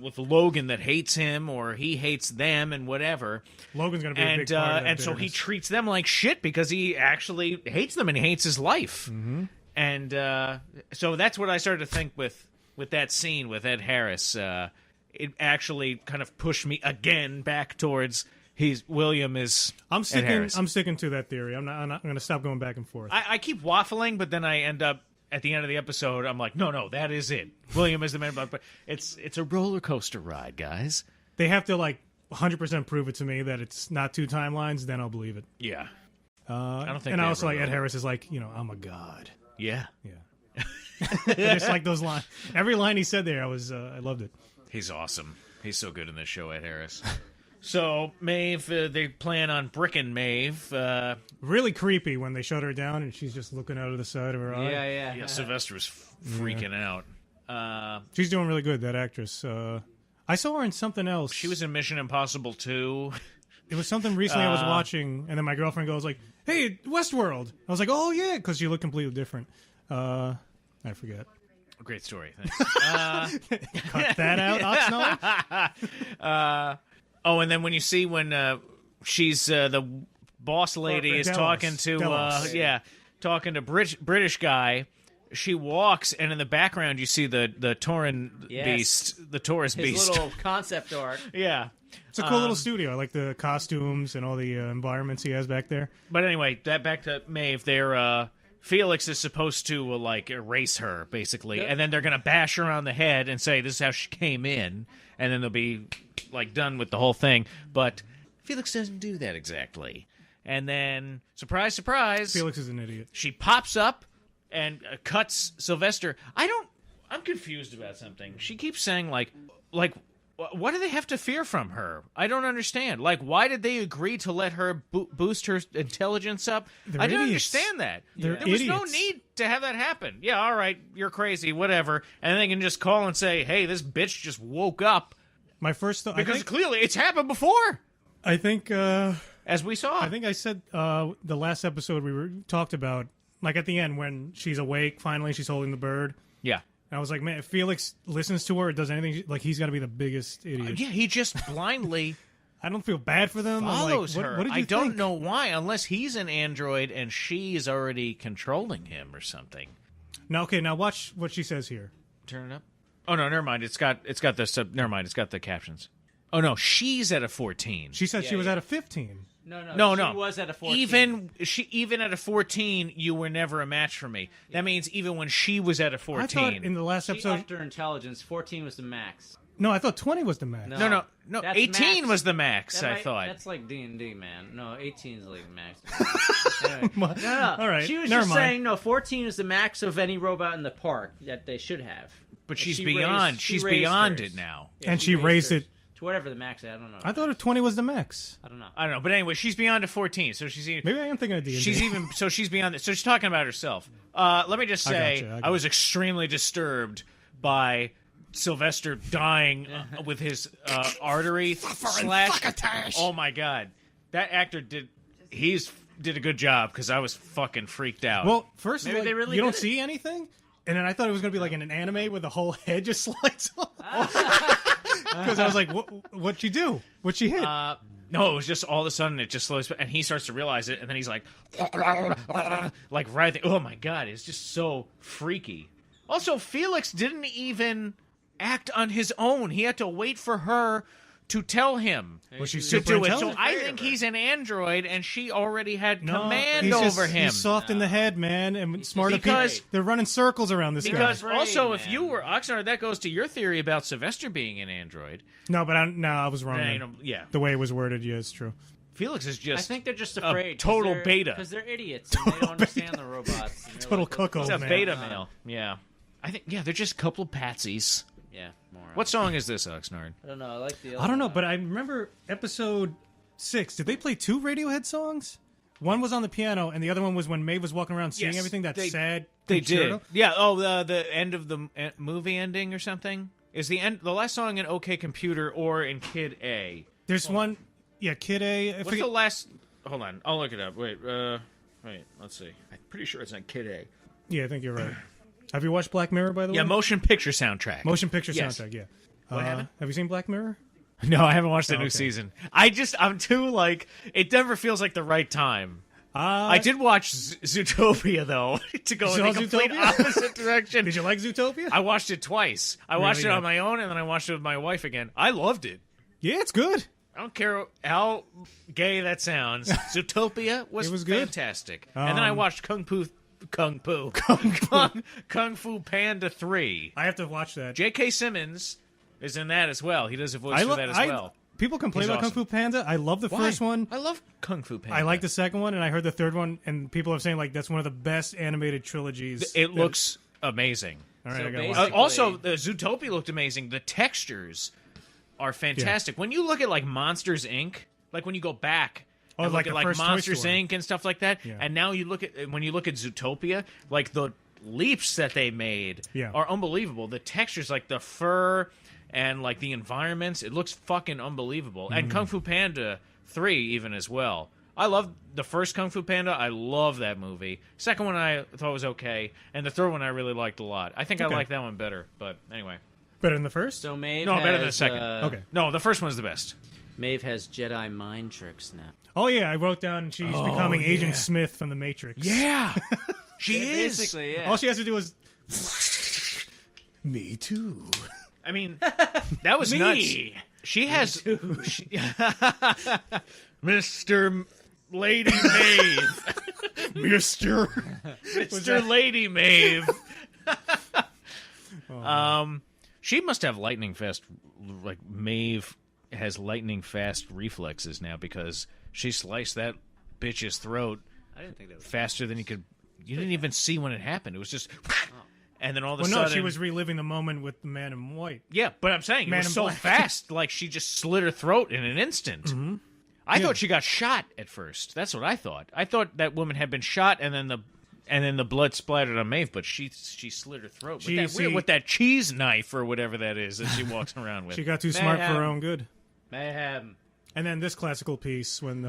with Logan that hates him or he hates them and whatever. Logan's going to be a big part of that and so he bitterness. treats them like shit because he actually hates them and he hates his life. Mm-hmm. And so that's what I started to think with that scene with Ed Harris. It actually kind of pushed me again back towards William is I'm Ed Harris. sticking to that theory. I'm not going to stop going back and forth. I keep waffling, but then I end up at the end of the episode. I'm like, no, that is it. William is the man. But it's a roller coaster ride, guys. They have to like 100% prove it to me that it's not two timelines. Then I'll believe it. Yeah, I don't think. And they I also ever like Ed will. Harris is like I'm a god. Yeah, Yeah. Just like those lines. Every line he said there, I loved it. he's awesome. He's so good in this show, Ed Harris. So Maeve, they plan on bricking Maeve. Really creepy when they shut her down and she's just looking out of the side of her eye. Yeah. Yeah, Sylvester was freaking out. She's doing really good, that actress. I saw her in something else. She was in Mission Impossible 2. It was something recently I was watching, and then my girlfriend goes like, "Hey, Westworld." I was like, "Oh yeah," because she looked completely different. I forget. Great story. Thanks. Cut that out, Oxnard. And then when you see when she's the boss lady is talking to talking to British guy, she walks, and in the background you see the Tauran beast, the Taurus His beast. little concept art. Yeah. It's a cool little studio. I like the costumes and all the environments he has back there. But anyway, back to Maeve. Felix is supposed to erase her basically, and then they're gonna bash her on the head and say this is how she came in, and then they'll be done with the whole thing. But Felix doesn't do that exactly. And then surprise, surprise, Felix is an idiot. she pops up and cuts Sylvester. I'm confused about something. She keeps saying like. What do they have to fear from her? I don't understand. Why did they agree to let her boost her intelligence up? I don't understand that. There was no need to have that happen. Yeah, all right, you're crazy, whatever. And they can just call and say, hey, this bitch just woke up. My first thought... Because clearly it's happened before. I think... as we saw. I think I said the last episode we talked about, at the end when she's awake, finally she's holding the bird. Yeah. And I was like, man, if Felix listens to her or does anything, he's got to be the biggest idiot. Yeah, he just blindly I don't feel bad for them. follows I'm like, her. what did you I don't think? know why, unless he's an android and she's already controlling him or something. Now, okay, now watch what she says here. Turn it up. Oh no, never mind. It's got the never mind. It's got the captions. Oh no, she's at a 14. She said she was at a 15. No. She was at a 14. Even at a 14, you were never a match for me. That means even when she was at a 14. I thought in the last She episode... upped her intelligence. 14 was the max. No, I thought 20 was the max. No. That's 18 max. was the max, I That thought. That's like D&D, man. No, 18 is like the max. Anyway, no. All right, She was never just mind. saying, no, 14 is the max of any robot in the park that they should have. But she she's raised beyond hers. it now. Yeah, And she raised hers it... to whatever the max is. I don't know. I thought 20 was the max. I don't know. I don't know, but anyway, she's beyond a 14, so she's even. Maybe I am thinking of D&D. She's beyond it. So she's talking about herself. Let me just say, gotcha. I was extremely disturbed by Sylvester dying with his artery slash. Oh my god, that actor did a good job because I was fucking freaked out. Well, first of Maybe all, they really you don't did it. see anything, and then I thought it was going to be like in an anime where the whole head just slides off. Because I was like, what'd she do? What'd she hit? No, it was just all of a sudden it just slows, and he starts to realize it, and then he's like writhing. Oh my god, it's just so freaky. Also, Felix didn't even act on his own. He had to wait for her to tell him Was she to super do it. So intelligent? I think he's an android, and she already had No, command he's over just, him. He's soft in the head, man, and smart Because- people. They're running circles around this Because guy. also, if man. you were Oxnard, that goes to your theory about Sylvester being an android. No, but I was wrong. Yeah, there. you know, yeah. The way it was worded, yeah, it's true. Felix is just I think they're just a afraid. total beta. Because they're idiots and they don't understand the robots. And they're Total like, cuckold, He's a man. beta male. Yeah. I think, they're just a couple of patsies. Yeah, more. What song is this, Oxnard? I don't know. I like the. I don't know, but I remember episode 6. Did they play 2 Radiohead songs? One was on the piano, and the other one was when Maeve was walking around seeing Yes, everything. That sad. They concerto. did. Yeah. Oh, the end of the movie ending or something is the last song in OK Computer or in Kid A. There's one. Yeah, Kid A. I What's forget- the last? Hold on, I'll look it up. Wait, let's see. I'm pretty sure it's on Kid A. Yeah, I think you're right. Have you watched Black Mirror, by the way? Yeah, motion picture soundtrack. Motion picture Yes. soundtrack. Yeah. What happened? Have you seen Black Mirror? No, I haven't watched the new okay. season. I'm too it never feels like the right time. I did watch Zootopia though to go in saw the complete Zootopia? opposite direction. Did you like Zootopia? I watched it twice. I watched it Really on my own, and then I watched it with my wife again. I loved it. Yeah, it's good. I don't care how gay that sounds. Zootopia was, It was good. fantastic. And then I watched Kung Fu Panda 3. I have to watch that. J.K. Simmons is in that as well. He does a voice for that as well. People complain He's about awesome. Kung Fu Panda. I love the first one. I love Kung Fu Panda. I like the second one, and I heard the third one, and people are saying that's one of the best animated trilogies. It looks amazing. All right, So I gotta watch basically- it. Also, the Zootopia looked amazing. The textures are fantastic. When you look at Monsters Inc., when you go back and like look the at first Toy Monsters Story. Inc. and stuff like that, Yeah. and now when you look at Zootopia, the leaps that they made are unbelievable. The textures, like the fur and like the environments, it looks fucking unbelievable. And Kung Fu Panda 3 even as well. I love the first Kung Fu Panda. I love that movie. Second one I thought was okay, and the third one I really liked a lot. I think I like that one better, but anyway. Better than the first? So Maeve No, has, better than the second. Okay. No, the first one's the best. Maeve has Jedi mind tricks now. Oh, yeah, I wrote down she's becoming Agent Smith from The Matrix. Yeah, she is. Basically, yeah. All she has to do is... Me too. I mean, that was nuts. She has... Mr. Lady Maeve. Mr. Lady Maeve. She must have lightning fast... Like, Maeve has lightning fast reflexes now because she sliced that bitch's throat I didn't think that was faster than you could... You didn't even see when it happened. It was just... And then all of a sudden... no, she was reliving the moment with the man in white. Yeah, but I'm saying it was so fast. Like, she just slit her throat in an instant. Mm-hmm. I thought she got shot at first. That's what I thought. I thought that woman had been shot, and then the blood splattered on Maeve, but she slit her throat with that cheese knife or whatever that is that she walks around with. She got too smart for her own good. Mayhem. And then this classical piece when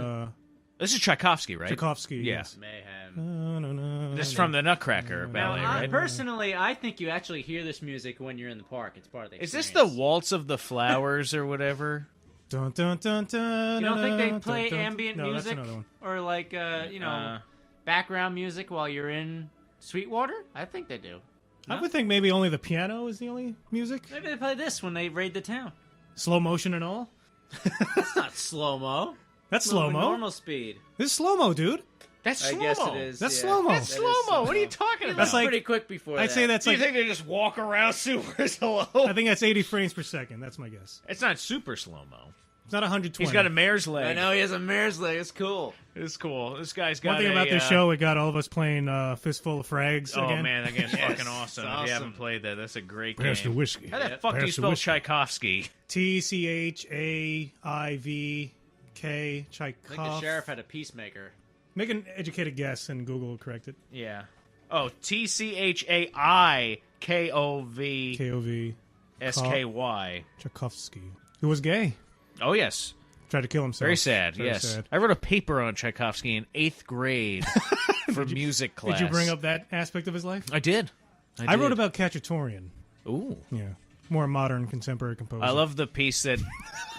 This is Tchaikovsky, right? Tchaikovsky, Yeah. yes. Mayhem. This is from the Nutcracker ballet, right? Personally, I think you actually hear this music when you're in the park. It's part of the Is this experience. the Waltz of the Flowers or whatever? Dun, dun, dun, dun, You don't think they dun, play dun, dun. ambient No, music that's another one. or like background music while you're in Sweetwater? I think they do. I would think maybe only the piano is the only music. Maybe they play this when they raid the town. Slow motion and all. That's not slow mo. That's slow mo. Normal speed. This is slow mo, dude. That's I slow-mo. guess it is. That's yeah. slow-mo. That's That is slow-mo. What are you talking about? That's like pretty quick before I'd that. say that's Do you like think they just walk around super slow? I think that's 80 frames per second. That's my guess. It's not super slow-mo. It's not 120. He's got a mare's leg. I know he has a mare's leg. It's cool. It's cool. This guy's got One thing about this show, it got all of us playing Fistful of Frags Oh, again. man, that game's Yes, fucking awesome. it's If you awesome. haven't played that, that's a great Pass game. the whiskey. How the fuck do you Pass the spell whiskey. Tchaikovsky? Tchaiivk. I think the Tchaikovsky. sheriff had a peacemaker. Make an educated guess and Google will correct it. Yeah. Oh, Tchaikovsky. K-O-V. Tchaikovsky. Who was gay. Oh, yes. Tried to kill himself. Very sad, Very yes. sad. I wrote a paper on Tchaikovsky in 8th grade for music class. Did you bring up that aspect of his life? I did. I wrote about Khachaturian. Ooh. Yeah. More modern contemporary composer. I love the piece that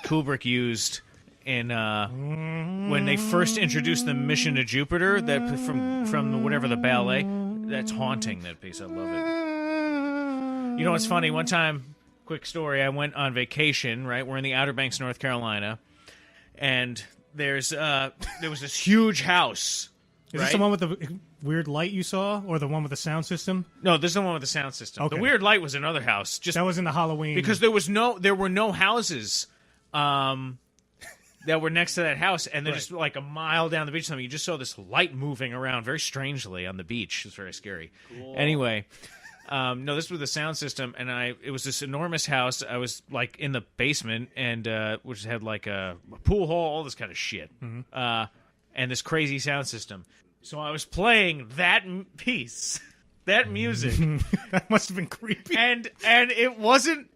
Kubrick used in when they first introduced the Mission to Jupiter, that from whatever the ballet. That's haunting, that piece. I love it. You know what's funny? One time, quick story, I went on vacation, right? We're in the Outer Banks, North Carolina, and there was this huge house. Is right? this the one with the weird light you saw, or the one with the sound system? No, this is the one with the sound system. Okay. The weird light was another house. Just That was in the Halloween. because there were no houses that were next to that house, and they're Right. just like a mile down the beach. Something you just saw this light moving around very strangely on the beach. It's very scary. Cool. Anyway, no, this was the sound system, and it was this enormous house. I was like in the basement, and which had like a pool hall, all this kind of shit, and this crazy sound system. So I was playing that piece, that music. that must have been creepy. and it wasn't.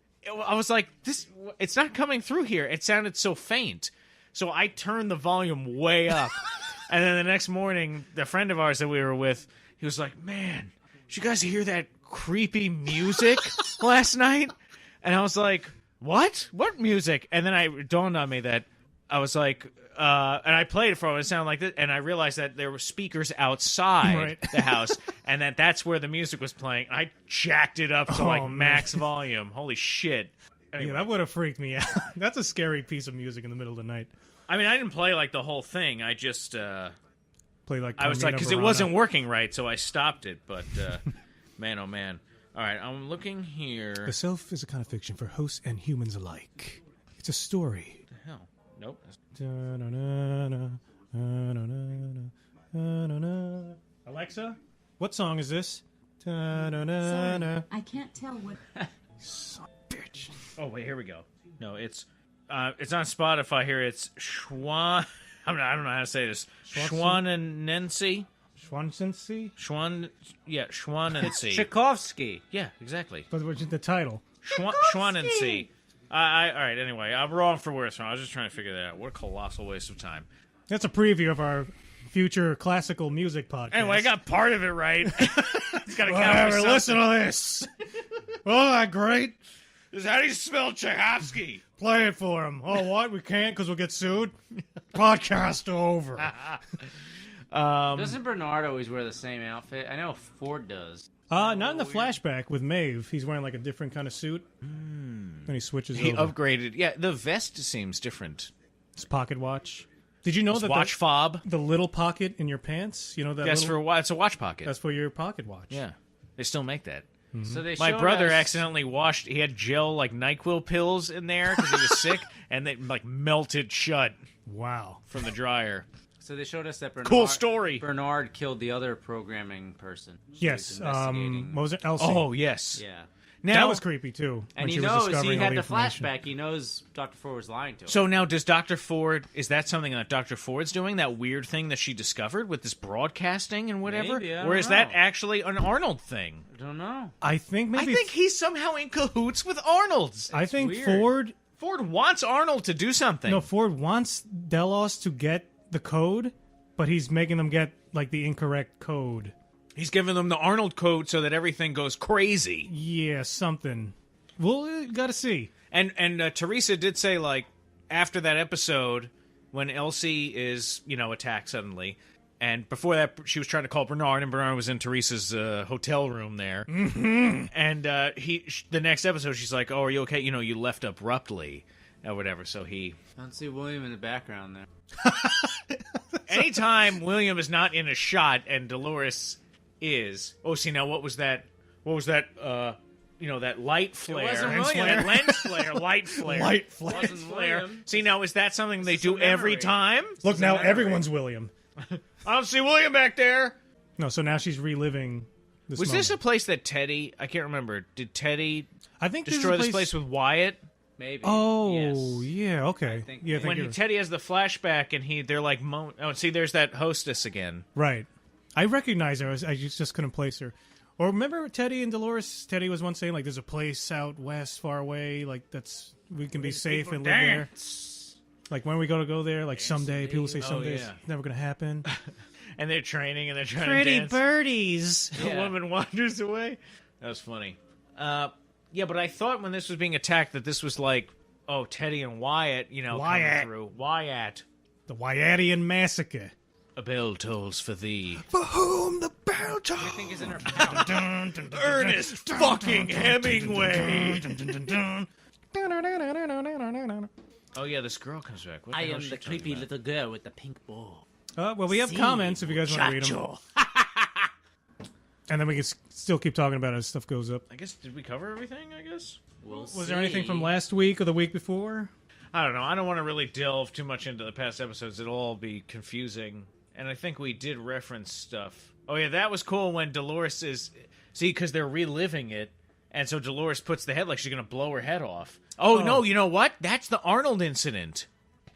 I was like, this. It's not coming through here. It sounded so faint. So I turned the volume way up. And then the next morning, the friend of ours that we were with, he was like, "Man, did you guys hear that creepy music last night?" And I was like, "What? What music?" And then it dawned on me that I was like, and I played it for him. It sounded like this, and I realized that there were speakers outside Right. the house, and that's where the music was playing. I jacked it up to Oh, max volume. Holy shit! Anyway. Yeah, that would have freaked me out. That's a scary piece of music in the middle of the night. I mean, I didn't play like the whole thing. I just, Play like I was like, because it Carmina wasn't Burana. working right, so I stopped it. But man, oh man! All right, I'm looking here. The Self is a kind of fiction for hosts and humans alike. It's a story. What the hell? Nope. Alexa, what song is this? Sorry, I can't tell what. Bitch. Oh wait, here we go. No, it's on Spotify. Here, it's Schwan. I don't know how to say this. Schwanenense. Schwanzensee? Schwanensee. Tchaikovsky. Yeah, exactly. But what's the title? Schwanensee. All right, anyway, I'm wrong for worse. I was just trying to figure that out. What a colossal waste of time. That's a preview of our future classical music podcast. Anyway, I got part of it right. It's got to count for Whatever, something. listen to this. Oh, that great. How do you spell Tchaikovsky? Play it for him. Oh, what? We can't because we'll get sued? Podcast over. Doesn't Bernard always wear the same outfit? I know Ford does. Not in the flashback with Maeve. He's wearing like a different kind of suit. Then he switches He over. upgraded. Yeah, the vest seems different. His pocket watch. Did you know His that watch fob. the little pocket in your pants? You know that. That's little, it's a watch pocket. That's for your pocket watch. Yeah, they still make that. So they My showed brother us- accidentally washed. He had gel like NyQuil pills in there because he was sick, and they like melted shut Wow. from the dryer. So they showed us that Bernard, Cool story. Bernard killed the other programming person. She Yes. was investigating. What was it? Elsie. Oh yes. Yeah. Now, that was creepy too. And when he she was knows discovering he all had the information. flashback. He knows Dr. Ford was lying to him. So now, does Dr. Ford? Is that something that Dr. Ford's doing? That weird thing that she discovered with this broadcasting and whatever, Maybe, I or don't is that know. actually an Arnold thing? I don't know. I think maybe. I think he's somehow in cahoots with Arnold's. I think weird. Ford wants Arnold to do something. No, Ford wants Delos to get the code, but he's making them get like the incorrect code. He's giving them the Arnold code so that everything goes crazy. Yeah, something. Well, gotta see. And Theresa did say, like, after that episode, when Elsie is, attacked suddenly, and before that, she was trying to call Bernard, and Bernard was in Theresa's hotel room there. Mm-hmm. And the next episode, she's like, "Oh, are you okay? You left abruptly." Or whatever, so he... I don't see William in the background there. Anytime William is not in a shot and Dolores is... Oh, see, now what was that... that light flare. wasn't Lens William. flare. Lens flare. Light flare. Light flare. Wasn't Flare. William. See, now, is that something they It's do a every memory. time? Look, now memory. everyone's William. I don't see William back there. No, so now she's reliving this Was this a moment. place that Teddy... I can't remember. Did Teddy I think destroy this this place with Wyatt? Maybe. Oh, Yes. yeah, okay. think yeah, maybe. When Teddy has the flashback and they're like... Oh, see, there's that hostess again. Right. I recognize her. I just couldn't place her. Or remember Teddy and Dolores? Teddy was once saying, like, there's a place out west, far away, like, we can be safe and live there. Like, when are we going to go there? Like, someday. People say someday. yeah. It's never going to happen. And they're training and they're trying to dance. birdies. The woman wanders away. That was funny. Yeah, but I thought when this was being attacked that this was like, Teddy and Wyatt, coming Wyatt. through. Wyatt. The Wyattian Massacre. A bell tolls for thee. For whom the bell tolls. I think he's in her pouch. Ernest fucking Hemingway. Oh, yeah, this girl comes back. What the I hell am is the she talking creepy about? little girl with the pink ball. Well, we have comments if you guys want to read them. And then we can still keep talking about it as stuff goes up. I guess, did we cover everything, I guess? Was there anything from last week or the week before? I don't know. I don't want to really delve too much into the past episodes. It'll all be confusing. And I think we did reference stuff. Oh, yeah, that was cool when Dolores is... See, because they're reliving it. And so Dolores puts the head like she's going to blow her head off. Oh, no, you know what? That's the Arnold incident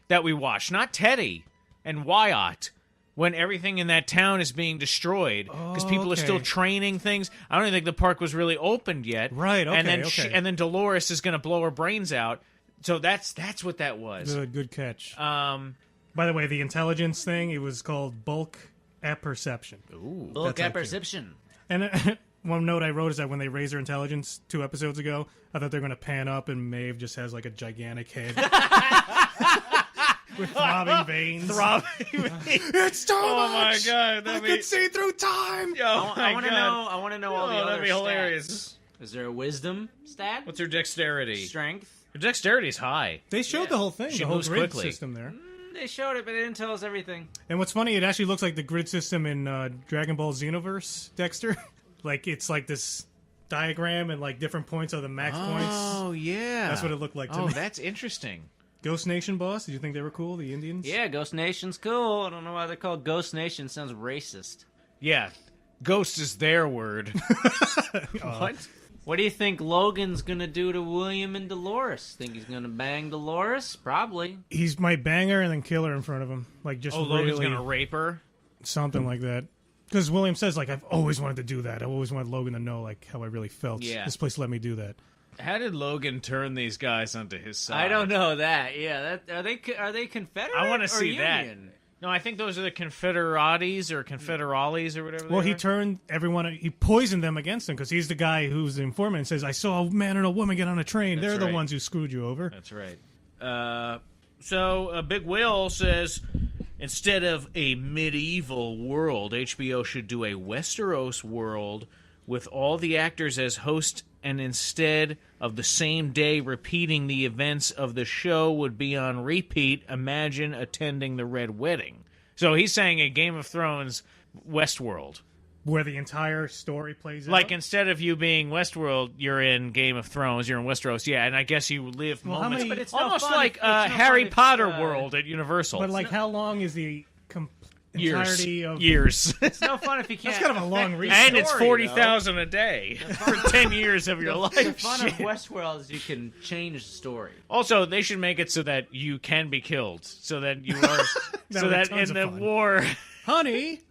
that we watched. Not Teddy and Wyatt. When everything in that town is being destroyed. Because people are still training things. I don't even think the park was really opened yet. Right, okay, And then, okay. and then Dolores is going to blow her brains out. So that's what that was. Good catch. By the way, the intelligence thing, it was called bulk apperception. Bulk That's apperception. And one note I wrote is that when they raised her intelligence 2 episodes ago, I thought they were going to pan up and Maeve just has like a gigantic head. With throbbing veins. It's too Oh my much! god, I can see through time! I want to know all the other that'd be stats. hilarious. Is there a wisdom stat? What's her dexterity? Strength? Her dexterity's high. They showed the whole thing, She the whole moves grid quickly. system there. They showed it, but they didn't tell us everything. And what's funny, it actually looks like the grid system in Dragon Ball Xenoverse, Dexter. Like, it's like this diagram and like different points are the max points. Oh, yeah. That's what it looked like to Oh, me. that's interesting. Ghost Nation boss, did you think they were cool, the Indians? Yeah, Ghost Nation's cool. I don't know why they're called Ghost Nation. Sounds racist. Yeah. Ghost is their word. What? What do you think Logan's gonna do to William and Dolores? Think he's gonna bang Dolores? Probably. He's might bang her and then kill her in front of him. Like, just Oh, Logan's really gonna rape her? something like that. Because William says, like, I've always wanted to do that. I always wanted Logan to know, like, how I really felt. Yeah. This place let me do that. How did Logan turn these guys onto his side? I don't know that. Yeah, are they Confederate? I want to or see that. Union? No, I think those are the Confederados or Confederales or whatever. Well, they he are. turned everyone, he poisoned them against him because he's the guy who's the informant and says, I saw a man and a woman get on a train. That's They're the right. ones who screwed you over. That's right. So Big Will says instead of a medieval world, HBO should do a Westeros world with all the actors as hosts, and instead of the same day repeating the events of the show would be on repeat. Imagine attending the Red Wedding. So he's saying a Game of Thrones Westworld. Where the entire story plays out. Like, instead of you being Westworld, you're in Game of Thrones, you're in Westeros, yeah, and I guess you live Well, how moments. many- But it's no almost fun like if- it's no Harry fun if, Potter world at Universal. But, like, how long is the entirety of... Years. It's no fun if you can't. That's kind of a long affect read. the And it's story, 40,000 a day for 10 years of your life. The fun of Shit. Westworld is you can change the story. Also, they should make it so that you can be killed, so that you are, so would be that tons in of the fun. war, Honey!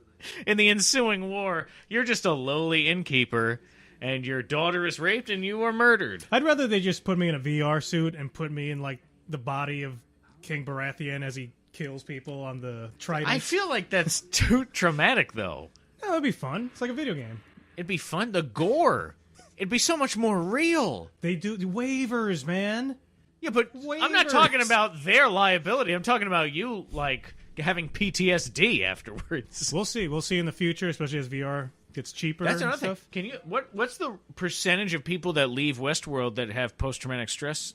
in the ensuing war, you're just a lowly innkeeper, and your daughter is raped and you are murdered. I'd rather they just put me in a VR suit and put me in, like, the body of King Baratheon as he kills people on the trident. I feel like that's too traumatic, though. No, that'd be fun. It's like a video game. It'd be fun. The gore. It'd be so much more real. They do waivers, man. Yeah, but I'm not Waivers. talking about their liability. I'm talking about you, like, having PTSD afterwards. We'll see. We'll see in the future, especially as VR gets cheaper That's and another thing. stuff. Can you what's the percentage of people that leave Westworld that have post-traumatic stress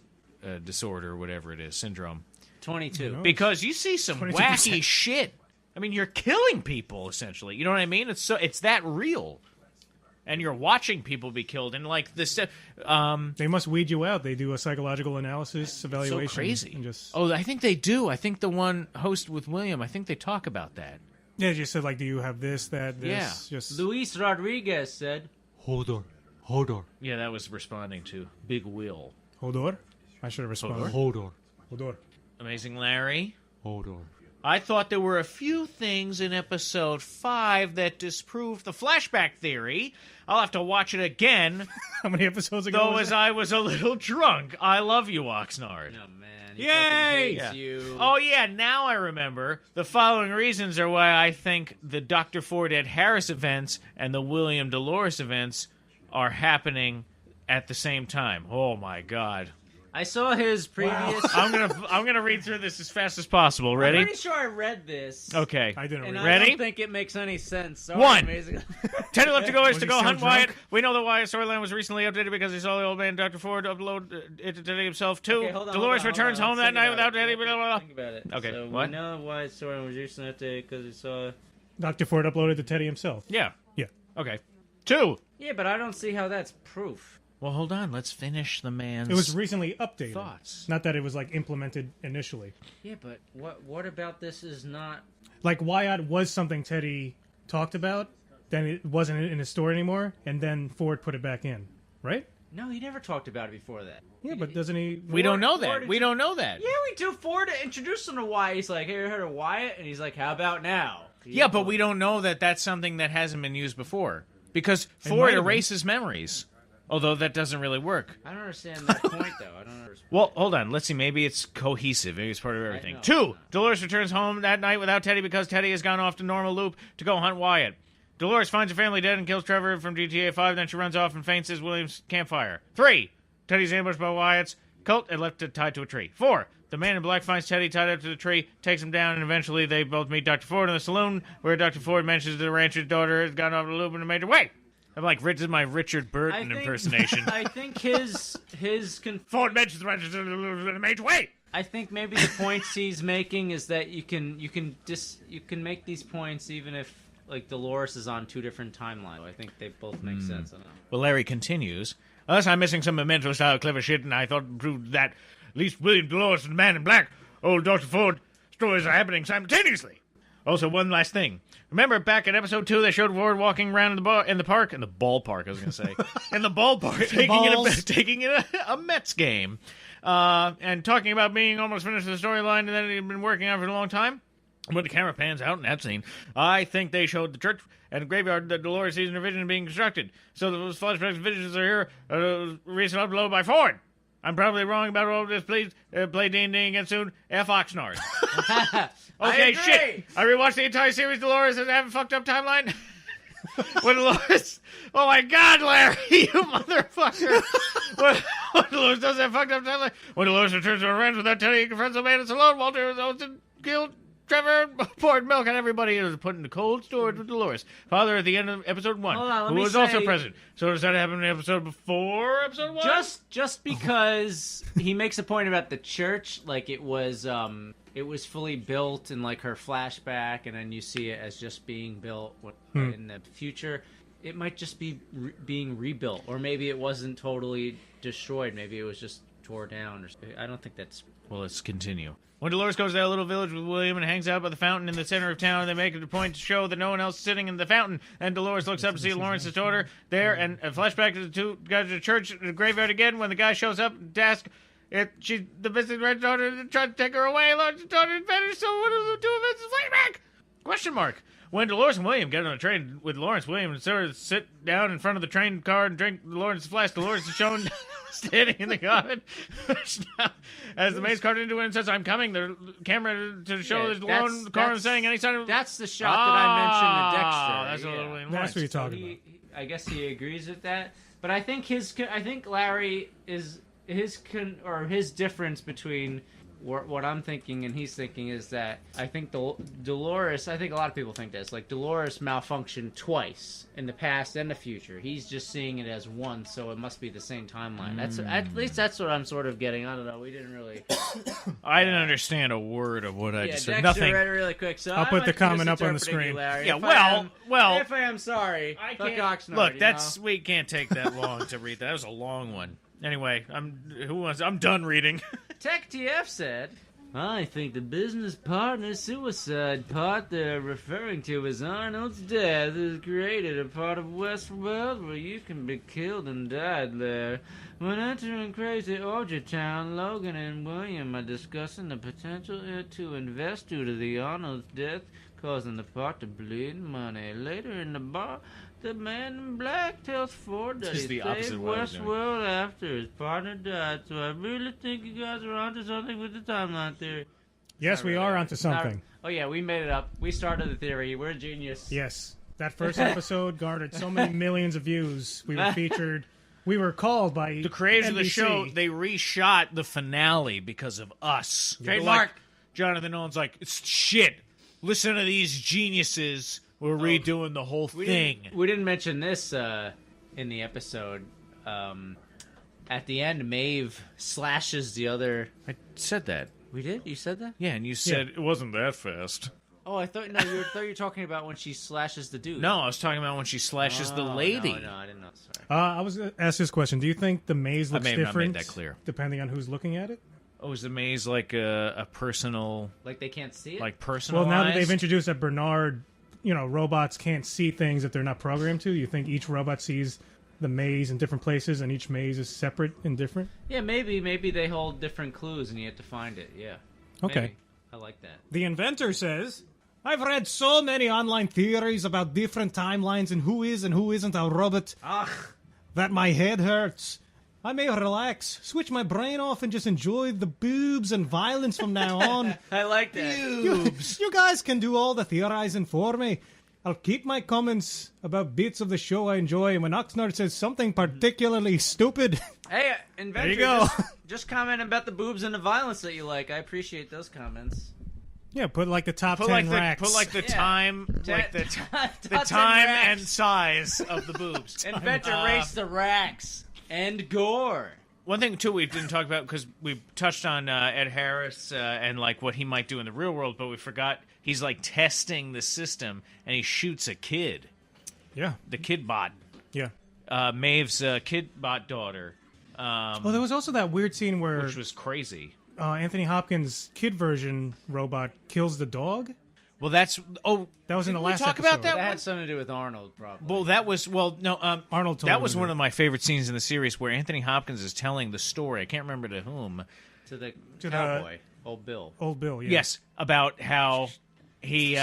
disorder or whatever it is, syndrome? 22. Because you see some 22%. wacky shit. I mean, you're killing people essentially. You know what I mean? It's that real. And you're watching people be killed, and like this, They must weed you out. They do a psychological analysis, evaluation. so crazy. And just, Oh, I think they do. I think the one host with William, I think they talk about that. yeah, just said, like, do you have this, that, this? Yeah. Just Luis Rodriguez said, Hodor. Yeah, that was responding to Big Will. Hodor? I should have responded. Hodor. Hodor. Amazing Larry. Hodor. I thought there were a few things in episode 5 that disproved the flashback theory. I'll have to watch it again, How many episodes ago though, was as that? I was a little drunk. I love you, Oxnard. "Oh man, he Yay! fucking hates Yeah. you." Oh, yeah, now I remember. The following reasons are why I think the Dr. Ford Ed Harris events and the William Dolores events are happening at the same time. Oh, my God. I saw his previous. I'm gonna read through this as fast as possible. I'm Ready? pretty sure I read this. Okay. I didn't And read I it. Ready? don't think it makes any sense. Sorry, One. Amazing. Teddy left to go is Was to he go still hunt Wyatt. drunk? We know that Wyatt's storyline was recently updated because he saw the old man Dr. Ford upload it to Teddy himself too. Okay, hold on, Dolores hold on, returns hold on. home that Think night about without it. Teddy. Blah, blah, blah. Think about it. Okay, So what? we know why story was recently updated because he saw. Dr. Ford uploaded to Teddy himself. Yeah. Yeah. Okay. 2. Yeah, but I don't see how that's proof. Well, hold on. Let's finish the man's It was recently updated. thoughts. Not that it was, like, implemented initially. Yeah, but what about this is not? Like, Wyatt was something Teddy talked about, then it wasn't in his story anymore, and then Ford put it back in. Right? No, he never talked about it before that. Yeah, but doesn't he... We don't know that. Ford We don't know that. Yeah, we do. Ford introduced him to Wyatt. He's like, "Hey, you heard of Wyatt?" And he's like, "How about now?" Yeah, but we don't know that that's something that hasn't been used before because Ford might have been. erases memories. Although that doesn't really work. I don't understand that point though. I don't understand. Well, hold on. Let's see. Maybe it's cohesive. Maybe it's part of everything. know. 2. Dolores returns home that night without Teddy because Teddy has gone off to normal loop to go hunt Wyatt. Dolores finds her family dead and kills Trevor from GTA 5. Then she runs off and faints at William's campfire. 3. Teddy's ambushed by Wyatt's cult and left tied to a tree. 4. The man in black finds Teddy tied up to the tree, takes him down, and eventually they both meet Dr. Ford in the saloon, where Dr. Ford mentions the rancher's daughter has gone off the loop in a major way. I'm like, this is my Richard Burton impersonation. I think his Ford mentions the rancher's daughter in a major way. I think maybe the points he's making is that you can make these points even if like Dolores is on 2 different timelines. I think they both make sense. I don't know. Well, Larry continues. Unless I'm missing some memento style clever shit, and I thought it proved that at least William Dolores and the Man in Black, old Dr. Ford, stories are happening simultaneously. Also, one last thing. Remember back in episode 2, they showed Ford walking around in the ballpark, I was going to say. In the ballpark, taking in a Mets game. And talking about being almost finished with the storyline and that he'd been working on for a long time. When the camera pans out in that scene, I think they showed the church and the graveyard that Dolores sees in her vision being constructed. So those flashbacks visions are here, recent upload by Ford. I'm probably wrong about all this. Please play D&D again soon. F. Oxnard. Okay, shit. I rewatched the entire series. Dolores has a fucked up timeline. When Dolores... Oh my God, Larry, you motherfucker. When Dolores does that fucked up timeline. When Dolores returns to her ranch without Teddy, he confronts the man that's alone. Walter is also killed. Trevor poured milk on everybody and was put into cold storage with Dolores. Father at the end of episode 1, who was also present. So does that happen in the episode before episode 1? Just because he makes a point about the church, like it was fully built in like her flashback, and then you see it as just being built in the future. It might just be being rebuilt, or maybe it wasn't totally destroyed. Maybe it was just tore down. Or I don't think that's... Well, let's continue. When Dolores goes to that little village with William and hangs out by the fountain in the center of town, they make it a point to show that no one else is sitting in the fountain. And Dolores looks up to see Lawrence's daughter there, and a flashback to the two guys at the church, the graveyard again, when the guy shows up to ask if she's the missing red daughter and try to take her away. Lawrence's daughter is better, so what are the two of us? Flashback? Question mark. When Dolores and William get on a train with Lawrence, William and Sarah sit down in front of the train car and drink Lawrence's flask. Dolores is shown standing in the coffin. As the maid's carted into it and says, I'm coming, the camera to show the lone car and saying any sign of... That's the shot that I mentioned in Dexter. That's what That's what you're talking about. I guess he agrees with that. But I think Larry is his difference between what I'm thinking and he's thinking is that I think Dolores, I think a lot of people think this, like Dolores malfunctioned twice in the past and the future. He's just seeing it as one, so it must be the same timeline. That's at least that's what I'm sort of getting. I don't know. We didn't really. I didn't understand a word of what I just said. Dexter Nothing. Read it really quick, so I'll put the comment up on the screen. Larry. Yeah, If I am sorry, I fuck can't. Oxnard, Look, we can't take that long to read that. That was a long one. Anyway, I'm done reading. Tech TF said, I think the business partner suicide part they're referring to as Arnold's death has created a part of Westworld where you can be killed and died there. When entering Crazy Orchard Town, Logan and William are discussing the potential to invest due to the Arnold's death, causing the part to bleed money. Later in the bar, the man in black tells Ford that he saved Westworld after his partner died. So I really think you guys are onto something with the timeline theory. Yes, we are onto something. Oh yeah, we made it up. We started the theory. We're a genius. Yes. That first episode garnered so many millions of views. We were featured. We were called by the creators NBC. of the show. They reshot the finale because of us. Trademark. Like, Jonathan Nolan's like, it's shit. Listen to these geniuses. We're redoing the whole thing. We didn't mention this in the episode. At the end, Maeve slashes the other. I said that. We did? You said that? Yeah, and you said it wasn't that fast. Oh, I thought you were talking about when she slashes the dude. No, I was talking about when she slashes the lady. No, I didn't know. Sorry. I was going to ask this question. Do you think the maze looks may have not different made that clear. depending on who's looking at it? Oh, is the maze like a personal... Like they can't see it? Like personalized? Well, now that they've introduced that Bernard, robots can't see things that they're not programmed to, you think each robot sees the maze in different places and each maze is separate and different? Yeah, maybe they hold different clues and you have to find it. Yeah. Okay. Maybe. I like that. The inventor says, I've read so many online theories about different timelines and who is and who isn't a robot that my head hurts. I may relax, switch my brain off, and just enjoy the boobs and violence from now on. I like that. You guys can do all the theorizing for me. I'll keep my comments about bits of the show I enjoy, and when Oxnard says something particularly stupid... Hey, inventor, there you go. Just comment about the boobs and the violence that you like. I appreciate those comments. Yeah, put like the top 10 racks. Put like the time, like the Top time 10 racks. and size of the boobs. Inventor race the racks and gore. One thing too we didn't talk about because we touched on Ed Harris and like what he might do in the real world, but we forgot he's like testing the system and he shoots a kid. Yeah, the kid bot. Yeah, Maeve's kid bot daughter. Well, there was also that weird scene where which was crazy. Anthony Hopkins' kid version robot kills the dog. Well, that was in the last episode. About that? That had something to do with Arnold, probably. Well, that was Arnold. That was one of my favorite scenes in the series where Anthony Hopkins is telling the story. I can't remember to whom. To the cowboy, Old Bill. Old Bill. Yeah. Yes, about how he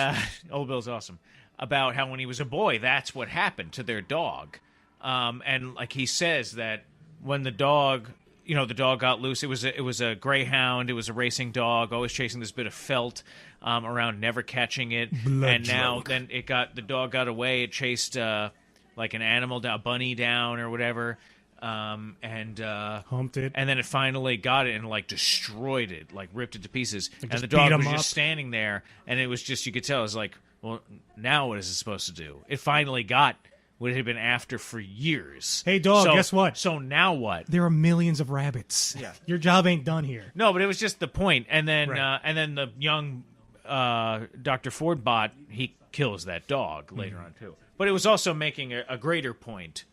Old Bill's awesome about how when he was a boy, that's what happened to their dog, and like he says that when the dog got loose, it was a greyhound, it was a racing dog, always chasing this bit of felt around, never catching it, and now then the dog got away, it chased like an animal down, a bunny down or whatever. And humped it, and then it finally got it and like destroyed it, like ripped it to pieces. Like and the just dog beat was 'em just up. standing there, and it was just, you could tell, it was like, well, now what is it supposed to do? It finally got what it had been after for years. Hey, dog, guess what? So now what? There are millions of rabbits. Yeah. Your job ain't done here. No, but it was just the point. And then Right. and then the young Dr. Ford bot, he kills that dog later on too. But it was also making a greater point.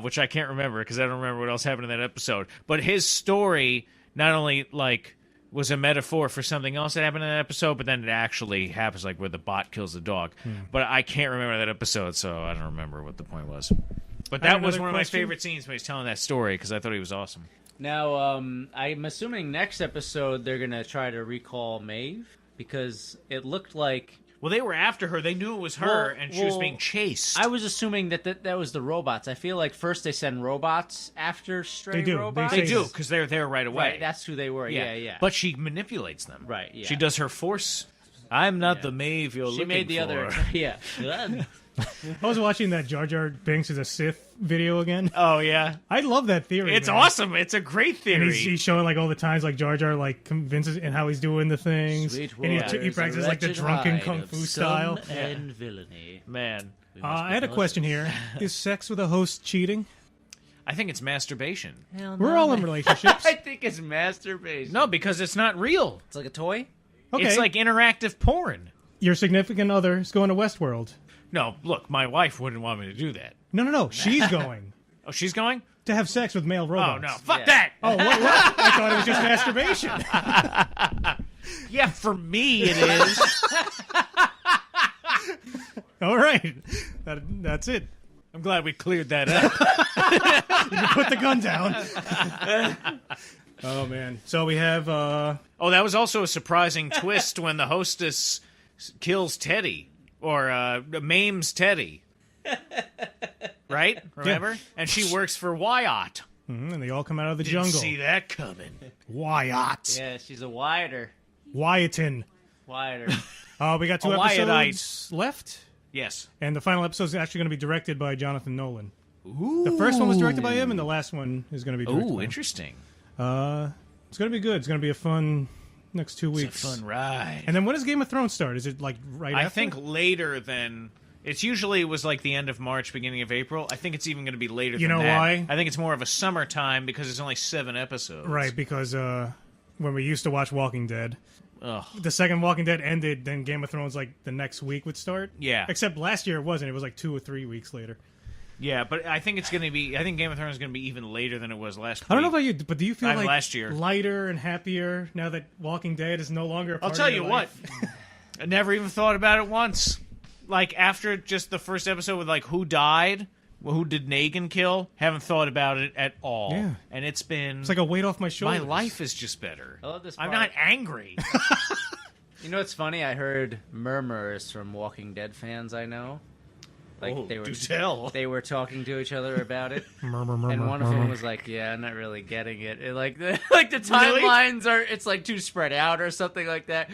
Which I can't remember because I don't remember what else happened in that episode. But his story not only like was a metaphor for something else that happened in that episode, but then it actually happens, like where the bot kills the dog. But I can't remember that episode, so I don't remember what the point was. But I have that was another one of my question. favorite scenes when he's telling that story because I thought he was awesome. Now, I'm assuming next episode they're gonna try to recall Maeve because it looked like. Well, they were after her. They knew it was her, and she was being chased. I was assuming that was the robots. I feel like first they send robots after stray They do. robots. They say do this. because they're there right away. Right, that's who they were. Yeah. But she manipulates them. Right, yeah. She does her force. I'm not the Maeve you're she looking made the for. other. Yeah. I was watching that Jar Jar Binks is a Sith video again. Oh yeah, I love that theory. it's man. awesome. It's a great And theory. he's showing like all the times like Jar Jar like convinces and how he's doing the things. Sweet And he waters, practices a like the wretched drunken ride kung of fu sun style. and villainy. Man, We must I be had a cautious. question here. Is sex with a host cheating? I think it's masturbation. Hell We're no, all in man. relationships. I think it's masturbation. No, because it's not real. It's like a toy. Okay. It's like interactive porn. Your significant other is going to Westworld. No, look, my wife wouldn't want me to do that. No. She's going Oh, she's going? to have sex with male Oh robots. no, fuck Yeah. that. Oh, what? I thought it was just masturbation. Yeah, for me it is. All right. That's it. I'm glad we cleared that up. You can put the gun down. Oh, man. So we have... Oh, that was also a surprising twist when the hostess kills Teddy, or maims Teddy. Right? Remember? And she works for Wyatt. and they all come out of the Didn't jungle. see that coming. Wyatt. Yeah, she's a Wyatter. Wyatton. Wyatter. We got 2 A episodes left. Yes. And the final episode is actually going to be directed by Jonathan Nolan. Ooh. The first one was directed by him, and the last one is going to be directed Ooh, by him. interesting. It's going to be good. It's going to be a fun next 2 weeks. It's a fun ride. And then when does Game of Thrones start? Is it like right after? I think later than... It's usually was like the end of March, beginning of April. I think it's even going to be later You than know that. why? I think it's more of a summertime because it's only 7 episodes. Right, because when we used to watch Walking Dead, Ugh. the second Walking Dead ended, then Game of Thrones like the next week would start. Yeah. Except last year it wasn't. It was like 2 or 3 weeks later. Yeah, but I think it's going to be... I think Game of Thrones is going to be even later than it was last week. I don't know about you, but do you feel Like like last year. lighter and happier now that Walking Dead is no longer a part I'll tell of you your what. life? I never even thought about it once. Like, after just the first episode with, like, who died, who did Negan kill, haven't thought about it at all. Yeah. And it's been... It's like a weight off my my shoulders. life is just better. I love this I'm part. not angry. You know what's funny? I heard murmurs from Walking Dead fans I know. Like Oh, they were do tell. they were talking to each other about it. Murmur, And one of them murmur. was like, "Yeah, I'm not really getting it. Like the timelines are it's like too spread out or something like that."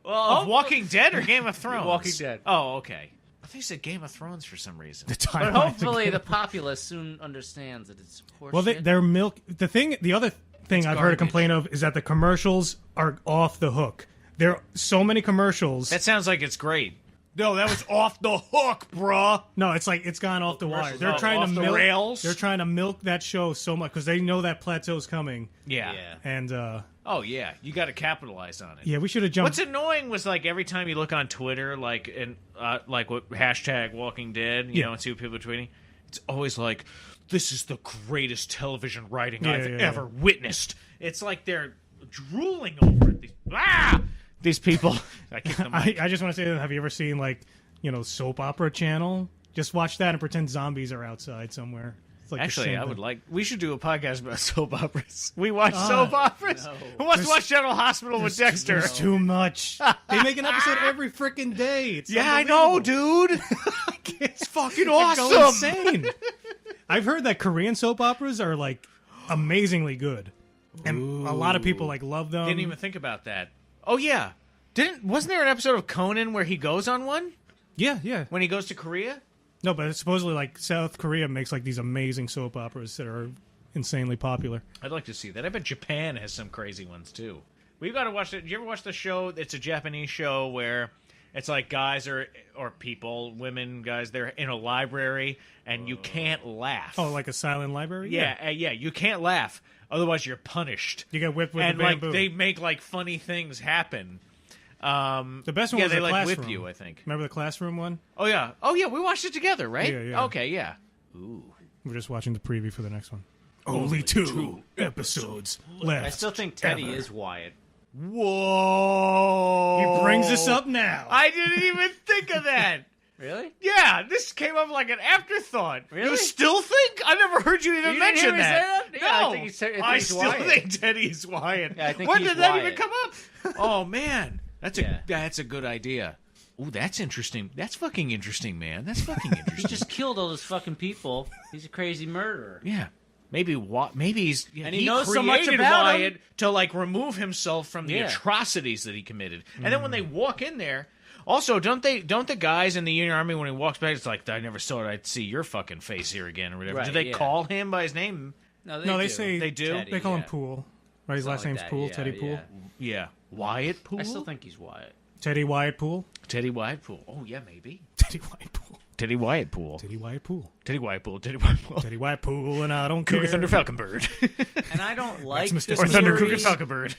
Well, Of Walking Dead or Game of Thrones? Walking Dead. Oh, okay. I think you said Game of Thrones for some reason. The but timelines hopefully again. the populace soon understands that it's horseshit. Well, they're milk. The other thing I've heard a garbage. complaint of is that the commercials are off the hook. There are so many commercials. That sounds like it's great. No, that was off the hook, bruh. No, it's like it's gone off the wire. Commercials They're off trying to the milk. rails? They're trying to milk that show so much because they know that plateau's coming. Yeah. Yeah. And Oh, yeah. You got to capitalize on it. yeah, we should have jumped. What's annoying was like every time you look on Twitter, like like what hashtag Walking Dead, you Yeah. know, and see what people are tweeting. It's always like, "This is the greatest television writing Yeah, I've yeah, ever witnessed." It's like they're drooling over it. These people. I kicked them. I just want to say, have you ever seen like soap opera channel? Just watch that and pretend zombies are outside somewhere. It's like the Actually, same I thing. would like. We should do a podcast about soap operas. We watch soap operas. no. Who wants to watch General Hospital with Dexter? There's too much. They make an episode every freaking day. It's Yeah, I know, unbelievable. dude. It's fucking Go awesome. insane. I've heard that Korean soap operas are like amazingly good, and a lot of people like love them. Didn't even think about that. Oh yeah, wasn't there an episode of Conan where he goes on one Yeah. when he goes to Korea? No, but it's supposedly like South Korea makes like these amazing soap operas that are insanely popular. I'd like to see that. I bet Japan has some crazy ones too. We've got to watch it. Did you ever watch the show? It's a Japanese show where it's like guys or people, women, guys. They're in a library and you can't laugh. Oh, like a silent library? yeah, you can't laugh. Otherwise, you're punished. You get whipped with And the like bamboo. they make like funny things happen. The best one Yeah, was they the like classroom. whip you. I think. Remember the classroom one? Oh yeah, we watched it together, right? Yeah. Okay, yeah. We're just watching the preview for the next one. Only two episodes left. I still think Teddy is Wyatt. Whoa! He brings us up now. I didn't even think of that. Really? Yeah, this came up like an afterthought. Really? You still think? I never heard you even You didn't mention hear me that. say that? Yeah, No, I think he said- I think I he's still Wyatt. think Teddy's Wyatt. Yeah, I think when he's did that even Wyatt. come up? Oh man, that's Yeah. a good idea. Ooh, that's interesting. That's fucking interesting, man. That's fucking interesting. He just killed all those fucking people. He's a crazy murderer. Yeah. Maybe he's And he knows so much created about him. Wyatt to like remove himself from the Yeah. atrocities that he committed. And then when they walk in there, also don't the guys in the Union Army when he walks back, it's like I never thought I'd see your fucking face here again or whatever. Right, Do they yeah. call him by his name? No, no, they do. say They do? Teddy, They call him yeah. Pool. Right, his last Something name's like Pool. that, Teddy yeah, Pool. yeah. Yeah. Wyatt Poole? I still think he's Wyatt. Teddy Wyatt Pool. Teddy Wyatt Poole. Oh yeah, maybe. Teddy Wyatt Pool. Teddy Wyatt Poole. Teddy Wyatt Pool. Teddy Wyatt Poole. Teddy Wyatt Poole. Teddy Wyatt Pool, and I don't care. Cougar Thunder Falconbird. And I don't like Maximus the Decimus. or Thunder theory- Cougar Falconbird.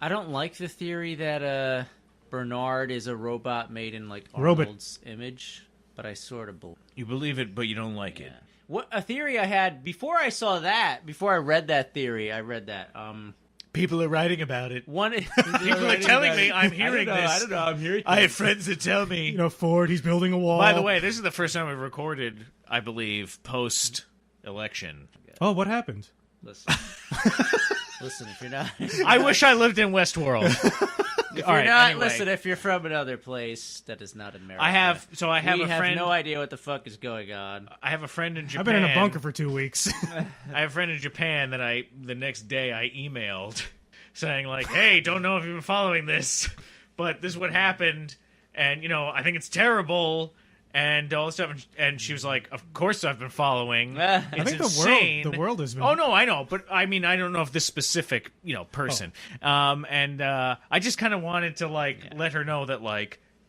I don't like the theory that Bernard is a robot made in like Robot. Arnold's image, but I sort of believe. You believe it, but you don't like it. What a theory I had before I saw that. Before I read that theory, I read that. People are writing about it. One People are telling me I'm hearing this. I don't know. I'm hearing. I have friends that tell me. You know, Ford, he's building a wall. By the way, this is the first time we've recorded, I believe, post-election. Oh, what happened? Listen, listen. If you're not, I wish I lived in Westworld. if All you're right, not, anyway. listen. If you're from another place that is not America, I have we a have friend. no idea what the fuck is going on. I have a friend in Japan. I've been in a bunker for 2 weeks. I have a friend in Japan that the next day I emailed saying like, "Hey, don't know if you've been following this, but this is what happened, and I think it's terrible." And all this stuff, and she was like, "Of course I've been following. I It's think insane. the world has been. Oh no, I know, but I mean, I don't know if this specific, person. And I just kind of wanted to let her know that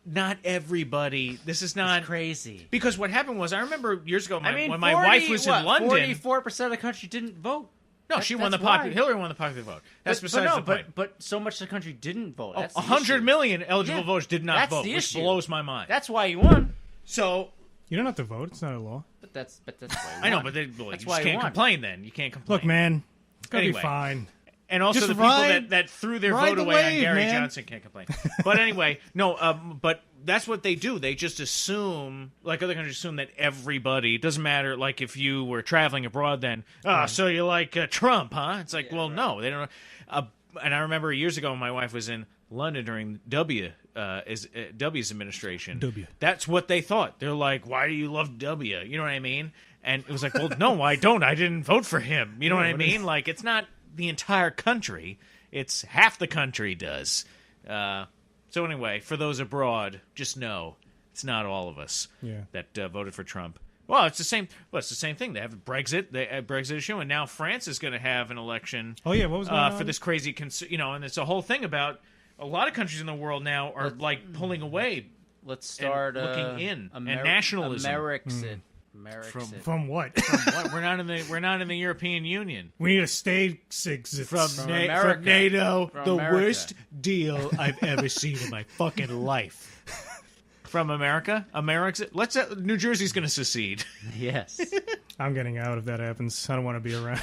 not everybody. This is not It's crazy. because what happened was I remember years ago when my 40 wife was in London. 44% of the country didn't vote. No, she won the that's why. popular. Hillary won the popular vote. That's but besides no, the point. but so much of the country didn't vote. That's the 100 issue. million eligible Yeah, voters did not that's vote, the which issue. blows my mind. That's why you won. So You don't have to vote. It's not a law. But that's why you I know, won. but you That's just why you can't won. complain. Then you can't complain. Look, man, it's gonna Anyway. be fine. And also Just the people ride- that threw their ride vote the away on wave, Gary man. Johnson can't complain. But anyway, no, but that's what they do. They just assume, like other countries assume that everybody, doesn't matter, like if you were traveling abroad then, so you like Trump, huh? It's like, well, no, they don't know. And I remember years ago when my wife was in London during W's administration. W. That's what they thought. They're like, why do you love W? You know what I mean? And it was like, well, no, I don't. I didn't vote for him. You know what I mean? Like, it's not the entire country. It's half the country does. So anyway, for those abroad, just know it's not all of us that voted for Trump. Well, it's the same. Well, it's the same thing. They have Brexit. They have Brexit issue, and now France is going to have an election. Oh yeah, what was going on? For this crazy, and it's a whole thing about a lot of countries in the world now are like pulling away. Let's start looking in and nationalism. Amerixit. From what? What? We're not in the European Union. We need a state six. From America. NATO, From the America. worst deal I've ever seen in my fucking life. From America, let's. New Jersey's going to secede. Yes. I'm getting out if that happens. I don't want to be around.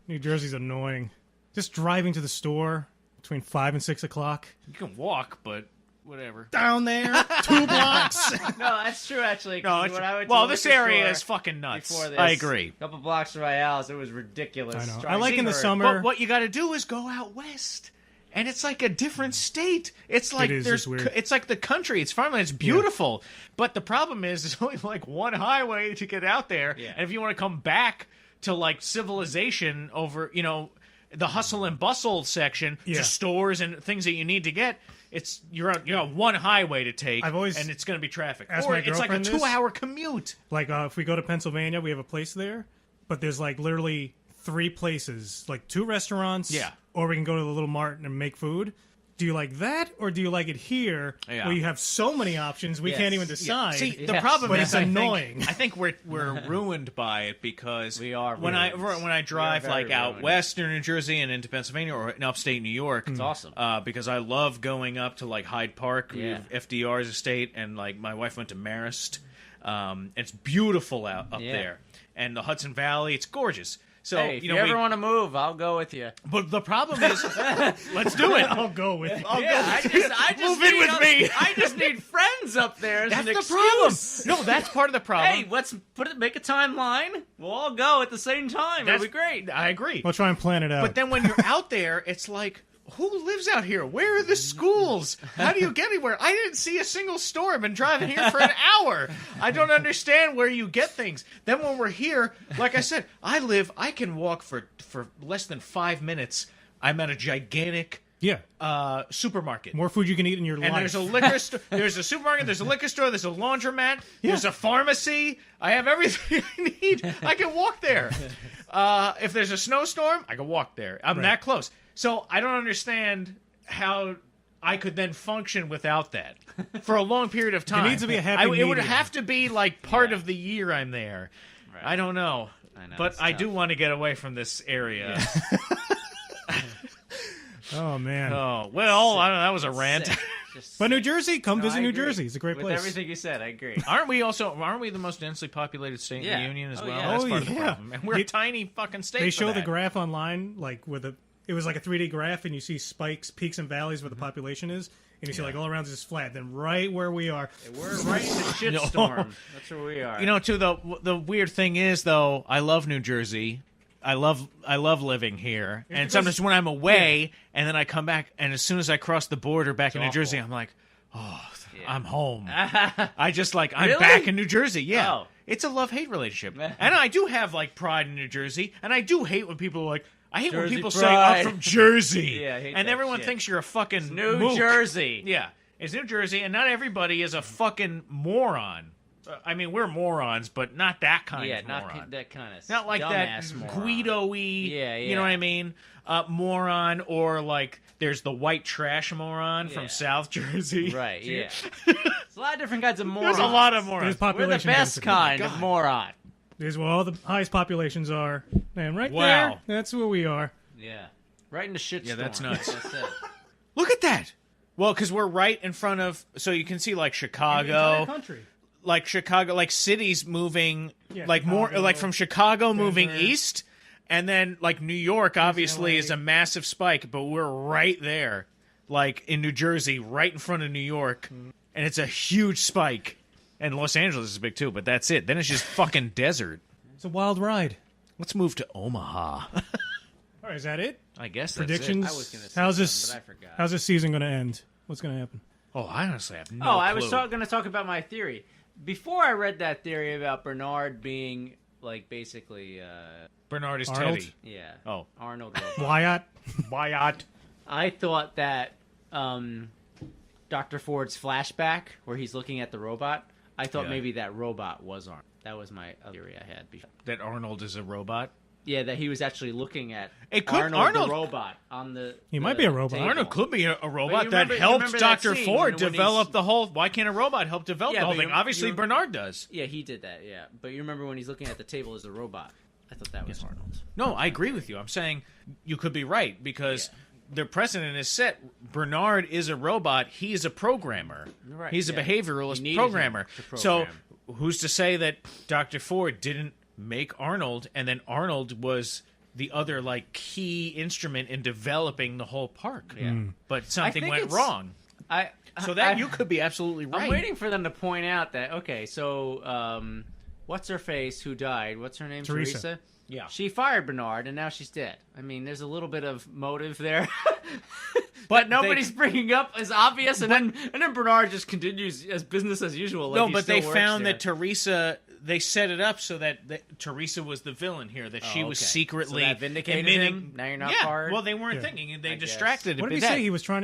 New Jersey's annoying. Just driving to the store between 5 and 6 o'clock. You can walk, but whatever. Down there, 2 blocks. No, that's true, actually. No, When I went to well, the this liquor area store is fucking nuts. before this, I agree. A couple blocks from my house, it was ridiculous. I know. Trying I like to in the see her. summer. But what you got to do is go out west. And it's like a different state. It's like it's weird. it's like the country. It's farmland. It's beautiful. But the problem is, there's only like one highway to get out there. Yeah. And if you want to come back to like civilization over, the hustle and bustle section, just stores and things that you need to get, you're on one highway to take. I've always and it's going to be traffic. asked Or my it's like a girlfriend this. 2-hour commute. Like, if we go to Pennsylvania, we have a place there, but there's like literally 3 places, like 2 restaurants. Yeah. Or we can go to the little mart and make food. Do you like that, or do you like it here, where you have so many options we can't even decide? See, the Yes. problem But is, it's annoying. I think we're ruined by it because We are when ruined. I drive very like out ruined. west in New Jersey and into Pennsylvania or in upstate New York, It's awesome. because I love going up to like Hyde Park, we Yeah. have FDR's estate, and like my wife went to Marist. It's beautiful out up Yeah. there, and the Hudson Valley, it's gorgeous. So Hey, if you ever want to move, I'll go with you. but the problem is, let's do it. I'll go with you. I just Move in need with me. I just need friends up there as That's an the excuse. problem. No, that's part of the problem. Hey, let's make a timeline. We'll all go at the same time. That'll be great. I agree. We'll try and plan it out. But then when you're out there, it's like, who lives out here? Where are the schools? How do you get anywhere? I didn't see a single store. I've been driving here for an hour. I don't understand where you get things. Then when we're here, like I said, I can walk for less than 5 minutes. I'm at a gigantic supermarket. More food you can eat in your And life. there's a liquor store. There's a supermarket. There's a liquor store. There's a laundromat. There's a pharmacy. I have everything I need. I can walk there. If there's a snowstorm, I can walk there. I'm that close. So I don't understand how I could then function without that for a long period of time. needs to be a happy It would medium. have to be like part of the year I'm there. Right. I don't know. I know, But it's I tough. do want to get away from this area. Oh man. Oh, well, I don't know, that was a rant. Sick. Just But New sick. Jersey, come No, visit I New agree. Jersey. It's a great With place. everything you said, I agree. Aren't we the most densely populated state in the union as Oh, well? yeah. That's Oh, part of the yeah. problem. And we're a tiny fucking state. They for show the that. graph online, like it was like a 3D graph, and you see spikes, peaks, and valleys where the population is, and you see like all around it's just flat. Then right where we are, We're right in the shitstorm. That's where we are. You know, too. The weird thing is, though, I love New Jersey. I love living here, and sometimes when I'm away, and then I come back, and as soon as I cross the border back in New awful. Jersey, I'm like, oh, Yeah. I'm home. I just like I'm Really? back in New Jersey. Yeah, Oh. it's a love-hate relationship, and I do have like pride in New Jersey, and I do hate when people are like. I hate when Jersey people say pride. I'm from Jersey, Yeah, I hate and that everyone shit. thinks you're a fucking New mook. Jersey. Yeah, it's New Jersey, and not everybody is a fucking moron. I mean, we're morons, but not that kind Yeah, of not moron. that kind of Not like that dumbass moron. Guido-y, Yeah, you know yeah. what I mean? Moron, or like there's the white trash moron Yeah. from South Jersey. Right, yeah. There's a lot of different kinds of morons. There's a lot of there's morons. We're the population best density. kind of God. moron. There's where all the highest populations are, and right Wow. there, that's where we are. Yeah. Right in the shitstorm. Yeah, that's nuts. That's it. Look at that. Well, because we're right in front of, so you can see like The entire Chicago, country. like cities moving, Yeah, like more, Chicago, like from Chicago moving Denver. east, and then like New York obviously LA. is a massive spike, but we're right there, like in New Jersey, right in front of New York, and it's a huge spike. And Los Angeles is big too, but that's it. Then it's just fucking desert. It's a wild ride. Let's move to Omaha. All right, is that it? I guess Predictions. I was gonna say how's something, this? but I forgot. How's this season going to end? What's going to happen? Oh, I honestly have no Oh, I was clue. going to talk about my theory. Before I read that theory about Bernard being, like, basically, Bernard is Arnold? Teddy. yeah, Oh, Arnold. Robot. Wyatt. Wyatt. I thought that Dr. Ford's flashback, where he's looking at the robot, I thought Yeah. maybe that robot was Arnold. That was my theory I had before. That Arnold is a robot. Yeah, that he was actually looking at It could- Arnold Arnold- the robot on the. He might be a robot. table. Arnold could be a robot you that remember- you helped remember that Dr. scene Ford when he's- develop the whole... Why can't a robot help develop Yeah, the whole but thing? you- Obviously, you- Bernard does. Yeah, he did that. Yeah, but you remember when he's looking at the table as a robot? I thought that was Arnold. No, I agree with you. I'm saying you could be right because the precedent is set. Bernard is a robot. He's a programmer. Right, He's a yeah. behavioralist He needed programmer. him to So program. who's to say that Dr. Ford didn't make Arnold, and then Arnold was the other like key instrument in developing the whole park? Yeah. But something think went it's- wrong. So that you could be absolutely right. I'm waiting for them to point out that, okay, so what's her face who died? What's her name? Theresa? Yeah. She fired Bernard, and now she's dead. I mean, there's a little bit of motive there. But nobody's bringing up as obvious, and then Bernard just continues as business as usual. Like but they found that Theresa... They set it up so that Theresa was the villain here, that she was secretly so that vindicated him. Now you're not fired. Well, they weren't thinking, and they distracted him. What did he say?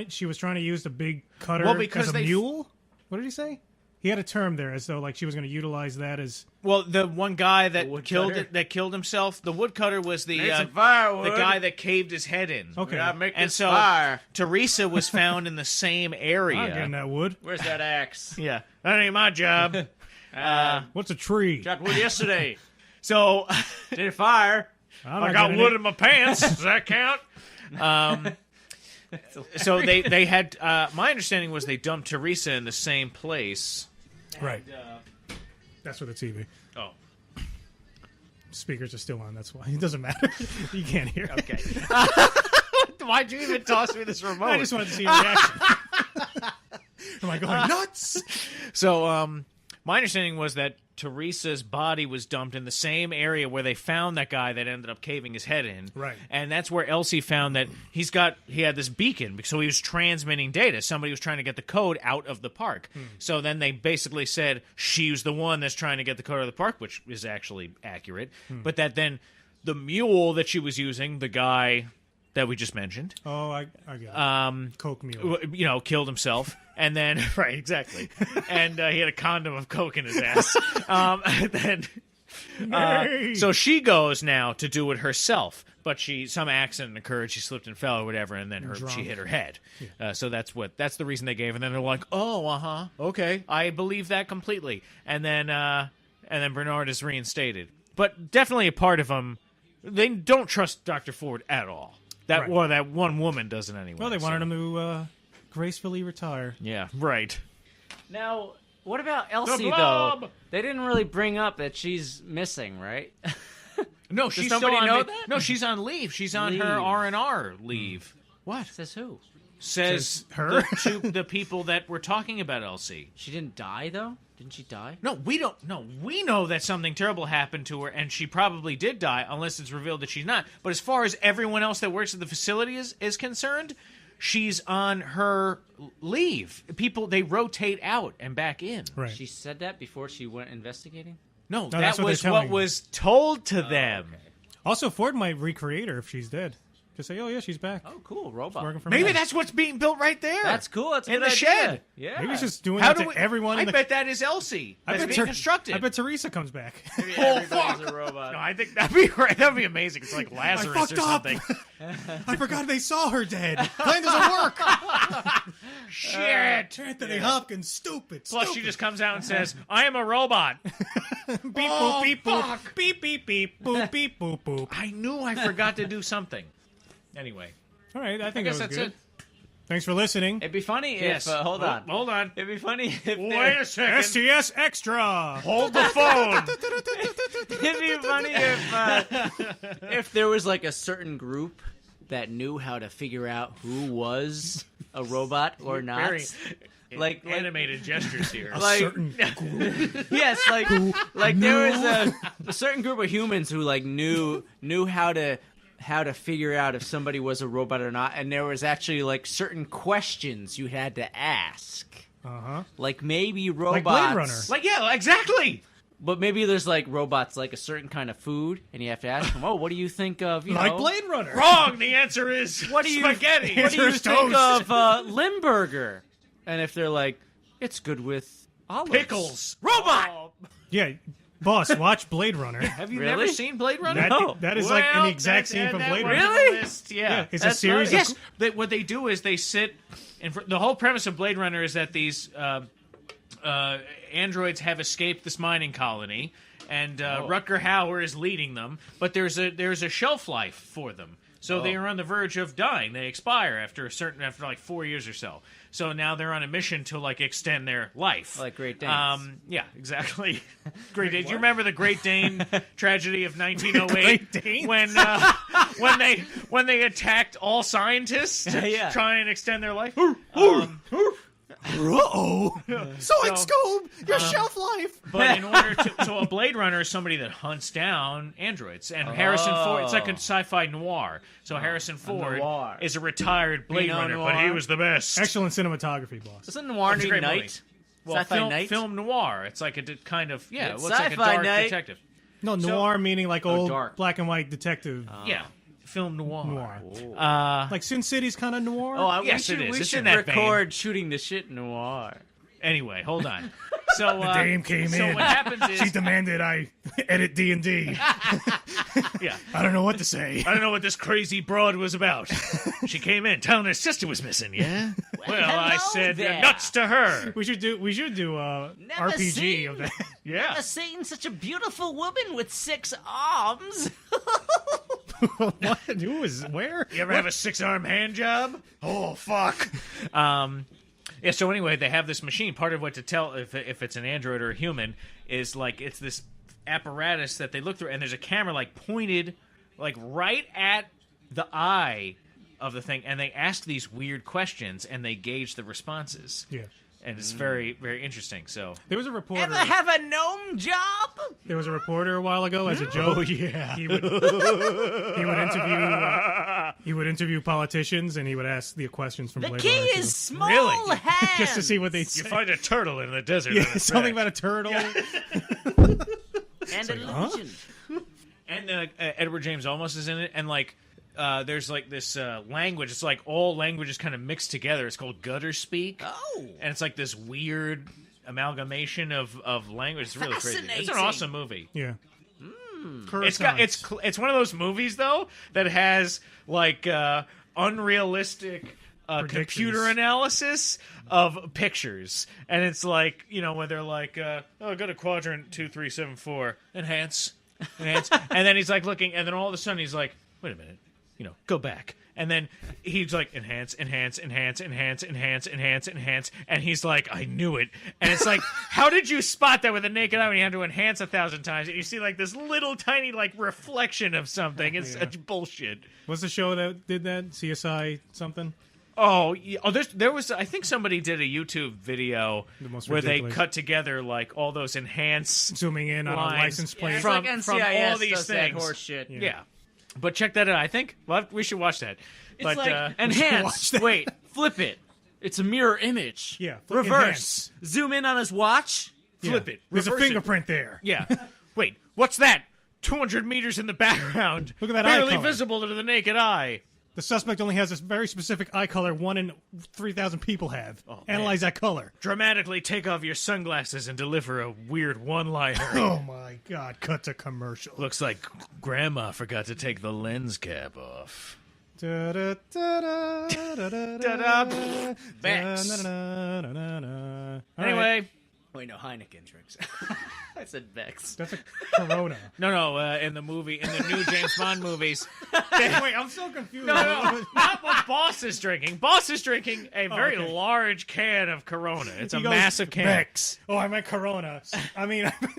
She was trying to use the big cutter because as a mule? What did he say? He had a term there, as though like she was going to utilize that as... Well, the one guy that killed himself, the woodcutter was the firewood. The guy that caved his head in. Okay. And so Theresa was found in the same area. I'm getting that wood. Where's that axe? Yeah, that ain't my job. What's a tree? Got wood yesterday. So did it fire? I got wood in my pants. Does that count? So they had. My understanding was they dumped Theresa in the same place. Right. That's for the TV. Oh. Speakers are still on. That's why it doesn't matter. You can't hear. Okay. Why'd you even toss me this remote? I just wanted to see your reaction. Am I going nuts? So, my understanding was that Theresa's body was dumped in the same area where they found that guy that ended up caving his head in. Right. And that's where Elsie found that he had this beacon, so he was transmitting data. Somebody was trying to get the code out of the park. So then they basically said she's the one that's trying to get the code out of the park, which is actually accurate. But that then the mule that she was using, the guy that we just mentioned. Oh, I get it. Coke mule. Killed himself. And then, right, exactly. And he had a condom of coke in his ass. So she goes now to do it herself. But some accident occurred. She slipped and fell or whatever, and then she hit her head. Yeah. So that's the reason they gave. And then they're like, oh, okay, I believe that completely. And then Bernard is reinstated. But definitely a part of them, they don't trust Dr. Ford at all. That one woman doesn't anyway. Well, they wanted him to gracefully retire. Yeah, right. Now, what about Elsie, though? They didn't really bring up that she's missing, right? No, she's still on No, she's on leave. She's on her R&R leave. What? Says who? Says her? The people that were talking about Elsie. She didn't die, though? Didn't she die? No, we don't. No, we know that something terrible happened to her, and she probably did die, unless it's revealed that she's not. But as far as everyone else that works at the facility is concerned, she's on her leave. People, they rotate out and back in. Right. She said that before she went investigating? No, that was what was told to them. Okay. Also, Ford might recreate her if she's dead. Just say, oh, yeah, she's back. Oh, cool, robot. Maybe that's what's being built right there. That's cool. That's a in good the idea. shed. Yeah. Maybe he's just doing that to everyone. I bet that is Elsie. That's being constructed. I bet Theresa comes back. Maybe everybody's a robot. No, I think that'd be great. That'd be amazing. It's like Lazarus or something. I forgot they saw her dead. Plan doesn't work. Shit. Anthony Hopkins, stupid. Plus, she just comes out and says, "I am a robot." Beep boop beep boop beep beep beep boop beep boop boop. I knew I forgot to do something. Anyway. All right, I think guess that was that's good. it. Thanks for listening. It'd be funny if... hold on. Hold on. It'd be funny if... Wait a second. STS Extra. Hold the phone. It'd be funny if there was like a certain group that knew how to figure out who was a robot or not. Very like animated gestures here. Like, Certain group. yes, like there was a certain group of humans who like knew how to figure out if somebody was a robot or not, and there was actually like certain questions you had to ask. Like maybe robots, like Blade Runner. Like yeah, exactly. But maybe there's like robots like a certain kind of food, and you have to ask them, "Oh, what do you think of Like Blade Runner?" Wrong. The answer is spaghetti. What do you think of Limburger? And if they're like, "It's good with olives." Pickles. Robot. Yeah, boss, watch Blade Runner. Have you Really? never seen Blade Runner? That is like an exact scene from Blade Runner. Really? Yeah. It's a series Yes. of... What they do is they sit... the whole premise of Blade Runner is that these androids have escaped this mining colony, and Rutger Hauer is leading them, but there's a shelf life for them. So they are on the verge of dying. They expire after like 4 years or so. So now they're on a mission to like extend their life. Like Great Danes. Yeah, exactly. Great Dane. Do you remember the Great Dane tragedy of 1908? Great Danes? When they attacked all scientists to Yeah. try and extend their life? Uh-oh. Zoid scope! Your shelf life! But in order to... So a Blade Runner is somebody that hunts down androids. And Harrison Ford... It's like a sci-fi noir. So Harrison Ford is a retired Blade Runner, but he was the best. Excellent cinematography, boss. Isn't Noir It's a New great Night? movie. Well, Sci-fi Night? film noir. It's like a kind of... Yeah, It's it looks like a Sci-Fi dark Night. detective. No, noir meaning like old dark. black and white detective Yeah. Film noir. noir. Like Sin City's kind of noir. Oh, Yes, it is. We It's should in that record shooting the shit noir. Anyway, hold on. So the dame came so in. what happens is... She demanded I edit D&D. Yeah. I don't know what to say. I don't know what this crazy broad was about. She came in telling her sister was missing, yeah? Well, I hello said there. nuts to her. We should do RPG seen- of that. Yeah. Never seen such a beautiful woman with 6 arms. What? Who is where? You ever have a 6-arm hand job? Oh, fuck. Yeah, so anyway, they have this machine. Part of what to tell if it's an android or a human is, like, it's this apparatus that they look through, and there's a camera, like, pointed, like, right at the eye of the thing, and they ask these weird questions, and they gauge the responses. Yeah. And it's very, very interesting, so... There was a reporter. Ever have a gnome job? There was a reporter a while ago as a joke. Oh, yeah. He would interview politicians, and he would ask the questions from The Blade key Runner to is them. small Really? hands. Just to see what they'd You say. find a turtle in the desert. Yeah, and it's something back. about a turtle. And a legend. And Edward James Olmos is in it, and like there's like this language. It's like all languages kind of mixed together. It's called gutter speak. Oh. And it's like this weird amalgamation of language. It's really crazy. It's an Fascinating. awesome movie. Yeah. It's one of those movies though that has like unrealistic computer analysis of pictures, and it's like, you know, when they're like, oh, go to quadrant 2374, enhance, and then he's like looking, and then all of a sudden he's like, wait a minute, you know, go back. And then he's like, enhance, enhance, enhance, enhance, enhance, enhance, enhance. And he's like, I knew it. And it's like, how did you spot that with a naked eye when you have to enhance 1,000 times? And you see like this little tiny like reflection of something. It's such bullshit. What's the show that did that? CSI something? Oh, yeah. Oh, there was. I think somebody did a YouTube video The most where ridiculous. they cut together like all those enhance Zooming in on a lines. license plate. It's From- like from NCIS all these does that things. horse shit. Yeah. But check that out. I think we should watch that. It's But like watch enhance. that. Wait, flip it. It's a mirror image. Yeah, flip- Reverse. Zoom in on his watch. flip it. There's a Reverse it. fingerprint there. Yeah. Wait, what's that? 200 meters in the background. Look at that eye barely color. visible to the naked eye. The suspect only has this very specific eye color 1 in 3,000 people have. Analyze that color. Dramatically take off your sunglasses and deliver a weird one-liner. Oh my God! Cut to commercial. Looks like Grandma forgot to take the lens cap off. Bex. Anyway, Wait, no, Heineken drinks. I said Bex. That's a Corona. no, in the new James Bond movies. Wait, I'm so confused. No, not what Boss is drinking. Boss is drinking a very okay. large can of Corona. It's a He goes, massive can. Bex. Oh, I meant Corona. I mean, never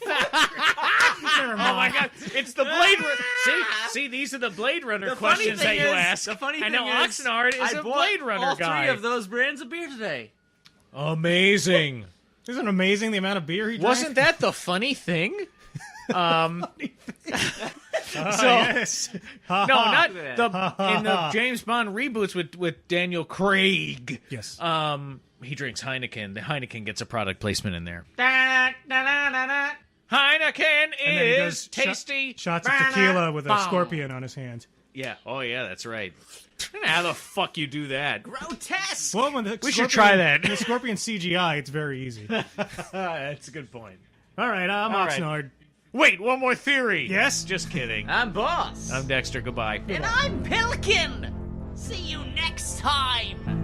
Oh my mind. God! It's the Blade Runner. See, these are the Blade Runner questions that you ask. The funny I thing know is, Oxnard is I a bought Blade Runner all guy. 3 of those brands of beer today. Amazing. Isn't it amazing the amount of beer he drank? Wasn't that the funny thing? Yes. No, not at the in the James Bond reboots with Daniel Craig. Yes. He drinks Heineken. The Heineken gets a product placement in there. Heineken And then he is does tasty. Shots of tequila with a scorpion on his hand. Yeah. Oh yeah, that's right. How the fuck you do that? Grotesque. Well, when the We should scorpion- try that. when the scorpion CGI, it's very easy. That's a good point. All right, I'm All right. Oxnard. Wait, one more theory. Yes? Just kidding. I'm Boss. I'm Dexter. Goodbye. And I'm Pilkin. See you next time.